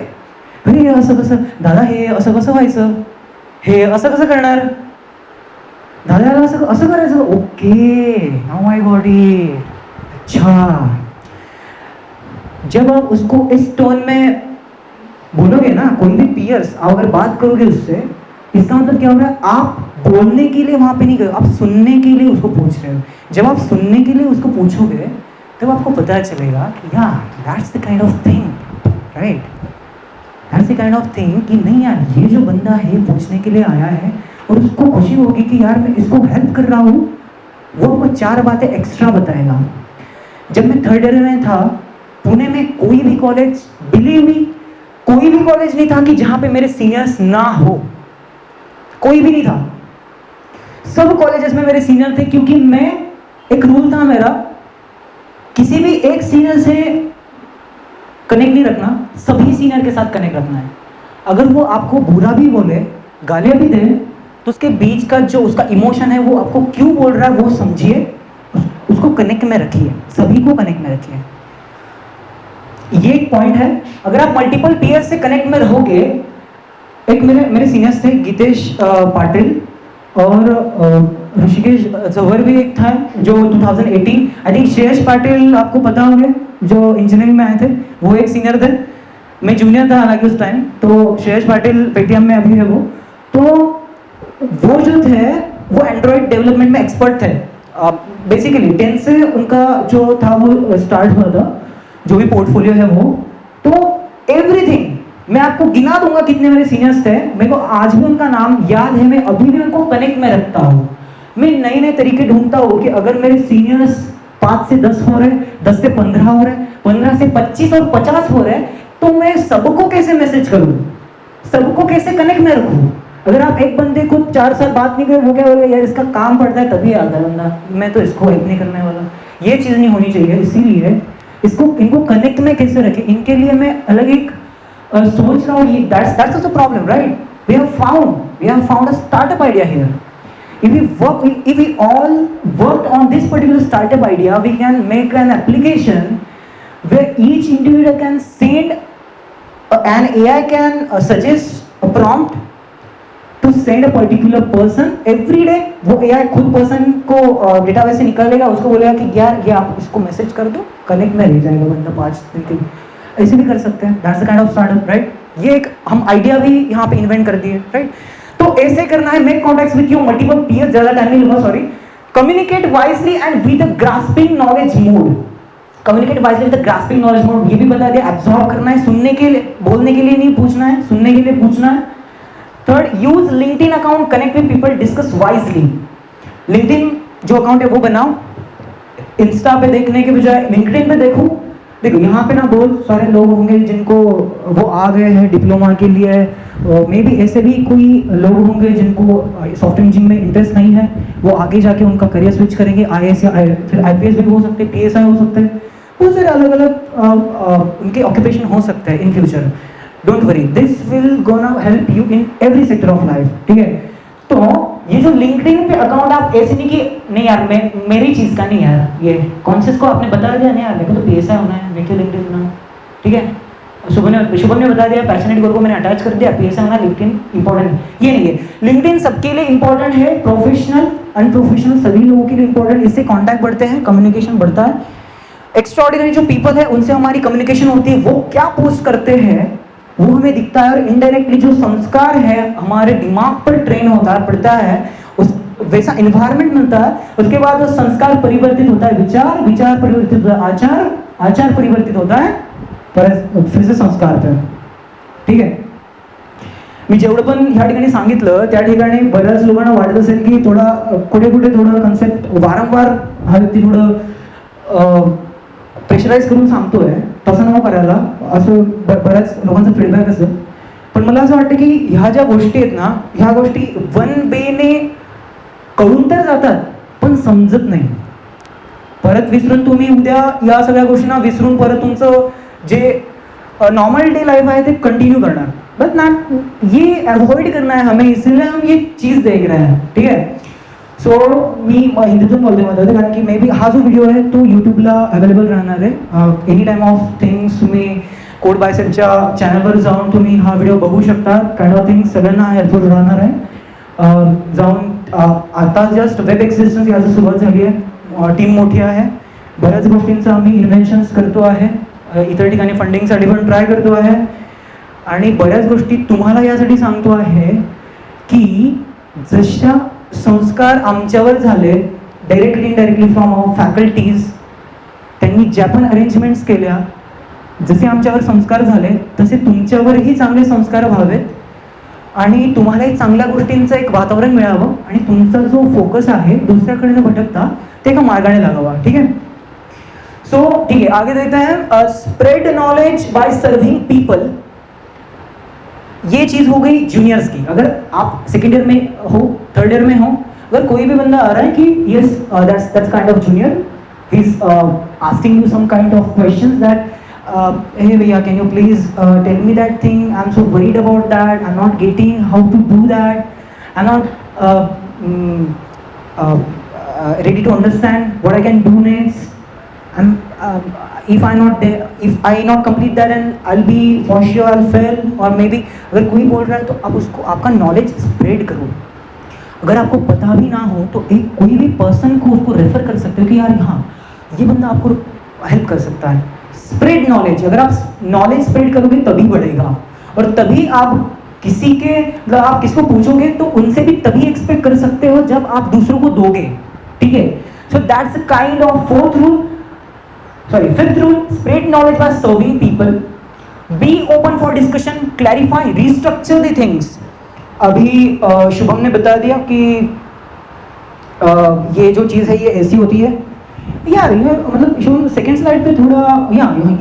A: अरे हे असं कसं, दादा हे असं कसं व्हायचं, हे असं कसं करणार, दादा याला असं असं करायचं, okay now I got it, अच्छा। जब आप उसको इस टोन में बोलोगे ना, कोई भी पीयर्स अगर बात करोगे उससे, इसका मतलब क्या हो रहा है, आप बोलने के लिए वहां पे नहीं गए, आप सुनने के लिए उसको पूछ रहे हो। जब आप सुनने के लिए उसको पूछोगे तब आपको पता चलेगा कि यार that's the kind of thing, right, that's the kind of thing कि नहीं यार ये जो बंदा है पूछने के लिए आया है, और उसको खुशी होगी कि यार मैं इसको हेल्प कर रहा हूँ, वो आपको 4 बातें एक्स्ट्रा बताएगा। जब मैं 3rd ईयर में था, पुणे में कोई भी कॉलेज, बिलीव मी, कोई भी कॉलेज नहीं था कि जहां पे मेरे सीनियर्स ना हो, कोई भी नहीं था। सब कॉलेजेस में मेरे सीनियर थे, क्योंकि मैं, एक रूल था मेरा, किसी भी एक सीनियर से कनेक्ट नहीं रखना, सभी सीनियर के साथ कनेक्ट रखना है। अगर वो आपको बुरा भी बोले, गालियां भी दे, तो उसके बीच का जो उसका इमोशन है, वो आपको क्यों बोल रहा है वो समझिए, उसको कनेक्ट में रखिए, सभी को कनेक्ट में रखिए। ये एक पॉइंट है। अगर आप मल्टीपल पीयर्स से कनेक्ट में रहोगे, एक मेरे सीनियर्स थे गीतेश पाटिल और ऋषिकेश जवर भी एक था जो 2018, आई थिंक श्रेयस पाटिल आपको पता होंगे जो इंजीनियरिंग में आए थे, वो एक सीनियर थे, मैं जूनियर था हालांकि उस टाइम। तो श्रेयस पाटिल पेटीएम में अभी है वो जो थे वो एंड्रॉइड डेवलपमेंट में एक्सपर्ट थे। बेसिकली 10 से उनका जो था वो स्टार्ट हुआ था, जो भी पोर्टफोलियो है वो, तो एवरीथिंग मैं आपको गिना दूंगा कितने मेरे सीनियर्स थे, मेरे को आज भी उनका नाम याद है, मैं अभी भी उनको कनेक्ट में रखता हूँ। मैं नए नए तरीके ढूंढता हूँ कि अगर मेरे सीनियर्स 5 से 10 हो रहे, 10 से 15 हो रहे, 15 से 25 और 50 हो रहे, तो मैं सबको कैसे मैसेज करूँ, सबको कैसे कनेक्ट में रखूँ। अगर आप एक बंदे को 4 साल बात नहीं करें, वो क्या बोलेगा, यार इसका काम पड़ता है तभी आता है बंदा, मैं तो इसको हेल्प नहीं करने वाला। ये चीज़ नहीं होनी चाहिए। इसीलिए इनको कनेक्ट में कैसे रखें, इनके लिए मैं अलग एक सोच रहा हूँ। That's also problem, right? We have found a startup idea here. If we all worked on this particular startup idea, we can make an application where each individual can send an AI can suggest a prompt to send a particular person every day. वो AI खुद person को database से निकालेगा, उसको बोलेगा कि यार ये आप इसको मैसेज कर दो, कनेक्ट में रह जाएगा बंदा 5 दिन के लिए. ऐसे भी कर सकते हैं. That's the kind of startup, right. ये एक हम आइडिया भी यहाँ पे इन्वेंट कर दिए, राइट. तो ऐसे करना है. Make contacts with your multiple peers. ज़्यादा टाइम नहीं लूंगा, sorry. Communicate wisely and with a grasping knowledge mode. Communicate wisely with a grasping knowledge mode. ये भी बता दिया. एब्जॉर्ब करना है, सुनने के लिए, बोलने के लिए नहीं पूछना है, सुनने के लिए पूछना है. Third, use LinkedIn account, connect with people, discuss wisely. LinkedIn जो अकाउंट है वो बनाओ. इंस्टा पे देखने के बजाय लिंक्डइन पे देखो. देखो यहाँ पे ना बहुत सारे लोग होंगे जिनको वो आ गए हैं डिप्लोमा के लिए. मे बी ऐसे भी कोई लोग होंगे जिनको सॉफ्टवेयर इंजीनियरिंग में इंटरेस्ट नहीं है. वो आगे जाके उनका करियर स्विच करेंगे. IAS या फिर IPS भी हो सकते हैं, PSI हो सकते हैं. बहुत सारे अलग अलग उनके ऑक्यूपेशन हो सकते हैं in future. Don't worry, this will gonna help you in every sector of life. ठीक है. तो ये जो लिंक्डइन पे अकाउंट आप ऐसे नहीं कि नहीं यार मैं मेरी चीज का नहीं यार, ये कॉन्शियस को आपने बता दिया नहीं यार मेरे को तो PSI होना है, मैं क्यों लिंक्डइन बनाऊं. ठीक है. शुभम ने बता दिया, पैशनेट गोल को मैंने अटैच कर दिया, PSI होना लिंक्डइन इंपॉर्टेंट. ये नहीं है. लिंक्डइन सबके लिए इंपॉर्टेंट है. प्रोफेशनल अनप्रोफेशनल सभी लोगों के लिए इंपॉर्टेंट. इससे कॉन्टैक्ट बढ़ते हैं, कम्युनिकेशन बढ़ता है. एक्स्ट्राऑर्डिनरी जो पीपल है उनसे हमारी कम्युनिकेशन होती है. वो क्या पोस्ट करते हैं वो हमें दिखता है. और इनडायरेक्टली जो संस्कार है हमारे दिमाग पर ट्रेन होता है, पड़ता है, उस वैसा एनवायरनमेंट मिलता है. उसके बाद वो संस्कार परिवर्तित होता है विचार, विचार परिवर्तित होता है आचार, आचार परिवर्तित होता है फिर से संस्कार पर. ठीक आहे. मी जेवढं पण ह्या ठिकाणी सांगितलं त्या ठिकाणी बऱ्याच लोकांना वाटत असेल की थोडा कुठे कुठे थोडं कन्सेप्ट वारंवार हा व्यक्ती थोडं प्रेशराईज करून सांगतोय. तसं नको करायला, असं बऱ्याच लोकांचा फीडबॅक असेल. पण मला असं वाटतं की ह्या ज्या गोष्टी आहेत ना, ह्या गोष्टी वन बेने कळून तर जातात पण समजत नाही. परत विसरून तुम्ही उद्या या सगळ्या गोष्टींना विसरून परत तुमचं जे नॉर्मल डे लाइफ है तो कंटिन्यू करना. बट नॉट ये अवॉइड करना है हमें, इसलिए हम ये चीज़ देख रहे हैं. ठीक है. सो मी हिंदीतून बोलते मध्ये कारण की मे बी हा जो व्हिडिओ आहे तो यूट्यूबला अवेलेबल राहणार आहे. एनी टाइम ऑफ थिंग्स तुम्ही कोड बायसेपच्या चॅनलवर जाऊन तुम्ही हा व्हिडिओ बघू शकता. काइंड ऑफ थिंग्स सगळ्यांना हेल्पफुल राहणार आहे. जाऊन आता जस्ट वेब एक्सिस्टन्स याची सुरुवात झाली आहे. टीम मोठी आहे. बऱ्याच गोष्टींचं आम्ही इन्व्हेन्शन्स करतो आहे. इतर ठिकाणी फंडिंगसाठी पण ट्राय करतो आहे. आणि बऱ्याच गोष्टी तुम्हाला यासाठी सांगतो आहे की जशा संस्कार आमच्यावर झाले directly indirectly from our faculties, त्यांनी ज्या पण अरेंजमेंट्स केल्या, जसे आमच्यावर संस्कार झाले तसे तुमच्यावरही चांगले संस्कार व्हावेत आणि तुम्हालाही चांगल्या गोष्टींचं एक वातावरण मिळावं आणि तुमचा जो फोकस आहे दुसऱ्याकडे न भटकता ते एका मार्गाने लागावा. ठीक आहे. सो ठीक है, आगे देखते हैं. Spread knowledge by serving people. ये चीज हो गई जूनियर्स की. अगर आप सेकेंड ईयर में हो, थर्ड ईयर में हो, अगर कोई भी बंदा आ रहा है कि yes that's kind of junior, he is asking you some kind of questions that hey भैया can you please tell me that thing, I am so worried about that, I am not getting how to do that, I am not ready to understand what I can do next. If I not complete that and I'll be for sure I'll fail. और maybe अगर कोई बोल रहा है तो आप उसको आपका नॉलेज स्प्रेड करो. अगर आपको पता भी ना हो तो एक कोई भी पर्सन को उसको रेफर कर सकते हो कि यार हाँ ये बंदा आपको हेल्प कर सकता है. Spread knowledge. अगर आप नॉलेज स्प्रेड करोगे तभी बढ़ेगा और तभी आप किसी के मतलब आप किसको पूछोगे तो उनसे भी तभी एक्सपेक्ट कर सकते हो जब आप दूसरों को दोगे. ठीक है. So that's a kind of fifth rule, spread knowledge by serving people. Be open for discussion, clarify, restructure the things. अभी शुभम ने बता दिया कि ये जो चीज़ है ये ऐसी होती है यार. ये मतलब शुभम सेकंड स्लाइड पे थोड़ा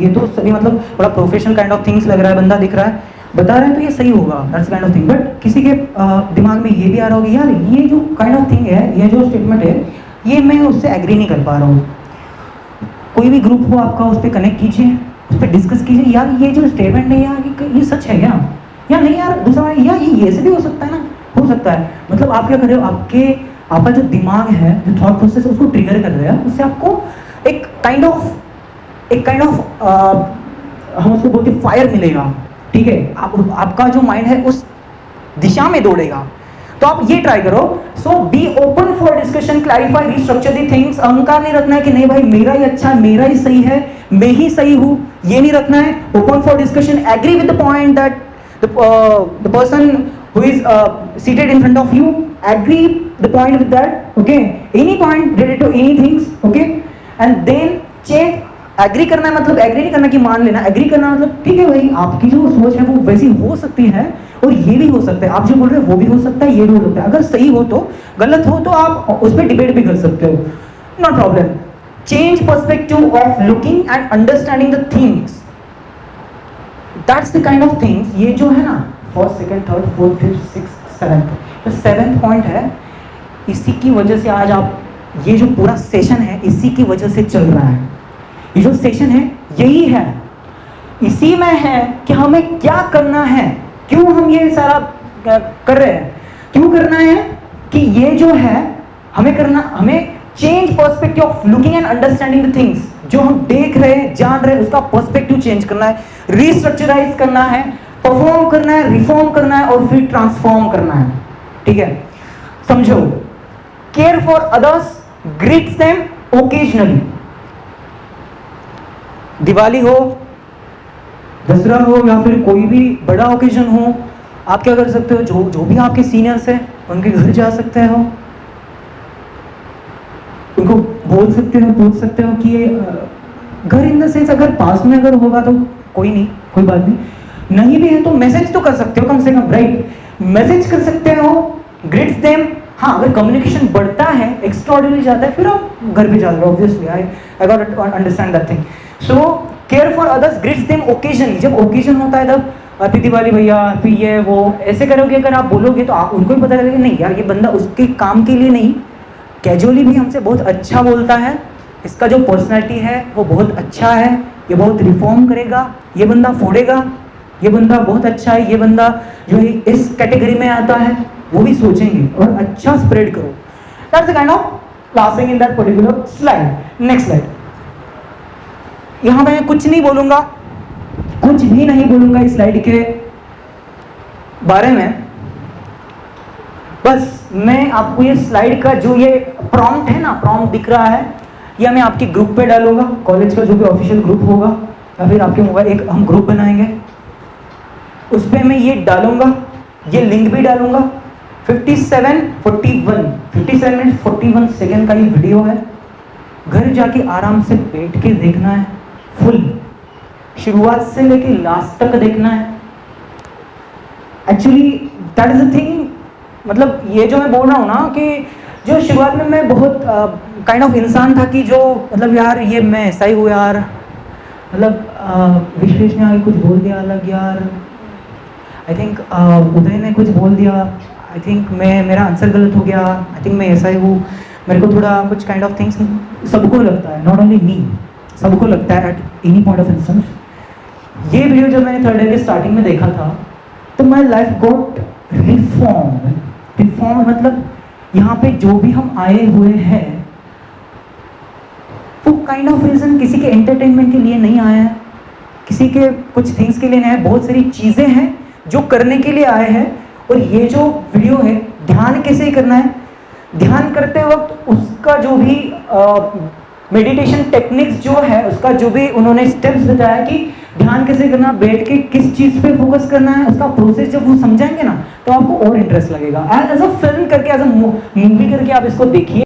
A: ये तो सभी मतलब थोड़ा प्रोफेशनल काइंड ऑफ थिंग्स लग रहा है. बंदा दिख रहा है बता रहे हैं तो ये सही होगा, that's kind of thing. But किसी के दिमाग में ये भी आ रहा होगा यार ये जो काइंड ऑफ थिंग है, ये जो स्टेटमेंट है ये मैं उससे एग्री नहीं कर पा रहा हूँ. कोई भी ग्रुप हो आपका उस पर कनेक्ट कीजिए, उस पर डिस्कस कीजिए. यार ये जो स्टेटमेंट है यार ये सच है क्या, या नहीं यार दूसरा यार ये ऐसे भी हो सकता है ना, हो सकता है. मतलब आप क्या कर रहे हो, आपका जो दिमाग है जो थॉट प्रोसेस है उसको ट्रिगर कर रहे हैं. उससे आपको एक काइंड ऑफ एक काइंड ऑफ हम उसको बोलते फायर मिलेगा, ठीक है, आपका जो माइंड है उस दिशा में दौड़ेगा। तो आप ये ट्राई करो। So be open for discussion, clarify, restructure the things. अहंकार नहीं रखना है कि नहीं भाई मेरा ही अच्छा है, मेरा ही सही है, मैं ही सही हूं, ये नहीं रखना है। Open for discussion, agree with the point that the person who is seated in front of you, agree the point with that, okay, any point related to any things, okay, and then change। Agree करना है मतलब agree नहीं करना कि मान लेना, agree करना मतलब ठीक है भाई आपकी जो सोच है वो वैसी हो सकती है और ये भी हो सकता है, आप जो बोल रहे हो वो भी हो सकता है, ये भी हो सकता है। अगर सही हो तो, गलत हो तो आप उस पर डिबेट भी कर सकते हो, no problem. Change perspective of looking and understanding the things, that's the kind of things. ये जो है ना first, second, third, fourth, fifth, sixth, seventh, जो सेवेंथ पॉइंट है, इसी की वजह से आज आप ये जो पूरा सेशन है इसी की वजह से चल रहा है। ये जो सेशन है यही है, इसी में है कि हमें क्या करना है, क्यों हम ये सारा कर रहे हैं, क्यों करना है कि ये जो है हमें करना, हमें change perspective of looking and understanding the things. जो हम देख रहे हैं, जान रहे हैं, उसका पर्सपेक्टिव चेंज करना है, रीस्ट्रक्चराइज करना है, परफॉर्म करना है, रिफॉर्म करना है और फिर ट्रांसफॉर्म करना है, ठीक है। समझो, care for others, greets them occasionally. Diwali हो, दसरा हो या फिर कोई भी बड़ा ओकेजन हो, आप क्या कर सकते हो, जो भी आपके सीनियर्स हैं उनके घर जा सकते हो, उनको बोल सकते हो, पूछ सकते हो कि घर इन द सेंस अगर पास में अगर होगा तो कोई नहीं, कोई बात नहीं भी है तो मैसेज तो कर सकते हो कम से कम, राइट, मैसेज कर सकते हो, ग्रीट्स देम। हाँ, अगर कम्युनिकेशन बढ़ता है, एक्स्ट्राऑर्डिनरी जाता है, फिर आप घर पे जा रहे हो, obviously I got to understand that thing. So care for others, greets them occasionally. जब ओकेजन होता है तब हैप्पी दिवाली भैया, हैप्पी ये वो ऐसे करोगे, अगर आप बोलोगे तो आप उनको भी पता लगेगा नहीं यार ये बंदा उसके काम के लिए नहीं, कैजुअली भी हमसे बहुत अच्छा बोलता है, इसका जो पर्सनैलिटी है वो बहुत अच्छा है, ये बहुत रिफॉर्म करेगा, ये बंदा फोड़ेगा, ये बंदा बहुत अच्छा है, ये बंदा जो है इस कैटेगरी में आता है, वो भी सोचेंगे और अच्छा स्प्रेड करो। That's the kind of classing in that particular slide. Next slide. यहाँ मैं कुछ नहीं बोलूँगा, कुछ भी नहीं बोलूँगा इस स्लाइड के बारे में, बस मैं आपको ये स्लाइड का जो ये प्रॉम्प्ट है ना, प्रॉम्प्ट दिख रहा है, या मैं आपके ग्रुप पे डालूंगा, कॉलेज का जो भी ऑफिशियल ग्रुप होगा, या फिर आपके मोबाइल एक हम ग्रुप बनाएंगे, उस पर मैं ये डालूंगा, ये लिंक भी डालूंगा। 57 मिनट 41 सेकेंड का ये वीडियो है, घर जाके आराम से बैठ के देखना है, फुल शुरुआत से लेके लास्ट तक देखना है। Actually that is the thing, मतलब ये जो मैं बोल रहा हूँ ना कि जो शुरुआत में मैं बहुत काइंड ऑफ इंसान था कि जो मतलब यार ये मैं ऐसा ही हूँ यार, मतलब विश्वेश ने आगे कुछ बोल दिया अलग यार, आई थिंक उदय ने कुछ बोल दिया, आई थिंक मेरा आंसर गलत हो गया, आई थिंक मैं ऐसा ही हूँ, मेरे को थोड़ा कुछ काइंड ऑफ थिंग्स सबको लगता है, नॉट ओनली मी, सबको लगता है at any point of instance. ये वीडियो जब मैंने थर्ड ईयर के स्टार्टिंग में देखा था तो my life got reform. Reform मतलब यहाँ पे जो भी हम आए हुए हैं वो काइंड ऑफ रीजन किसी के एंटरटेनमेंट के लिए नहीं आए हैं, किसी के कुछ थिंग्स के लिए नहीं आए, बहुत सारी चीज़ें हैं जो करने के लिए आए हैं। और ये जो वीडियो है, ध्यान कैसे करना है, ध्यान करते वक्त उसका जो भी मेडिटेशन टेक्निक्स जो है, उसका जो भी उन्होंने स्टेप्स बताया कि ध्यान कैसे करना, बैठ के किस चीज़ पे फोकस करना है, उसका प्रोसेस जब वो समझाएंगे ना तो आपको और इंटरेस्ट लगेगा। एज अ फिल्म करके, एज अ मूवी करके आप इसको देखिए।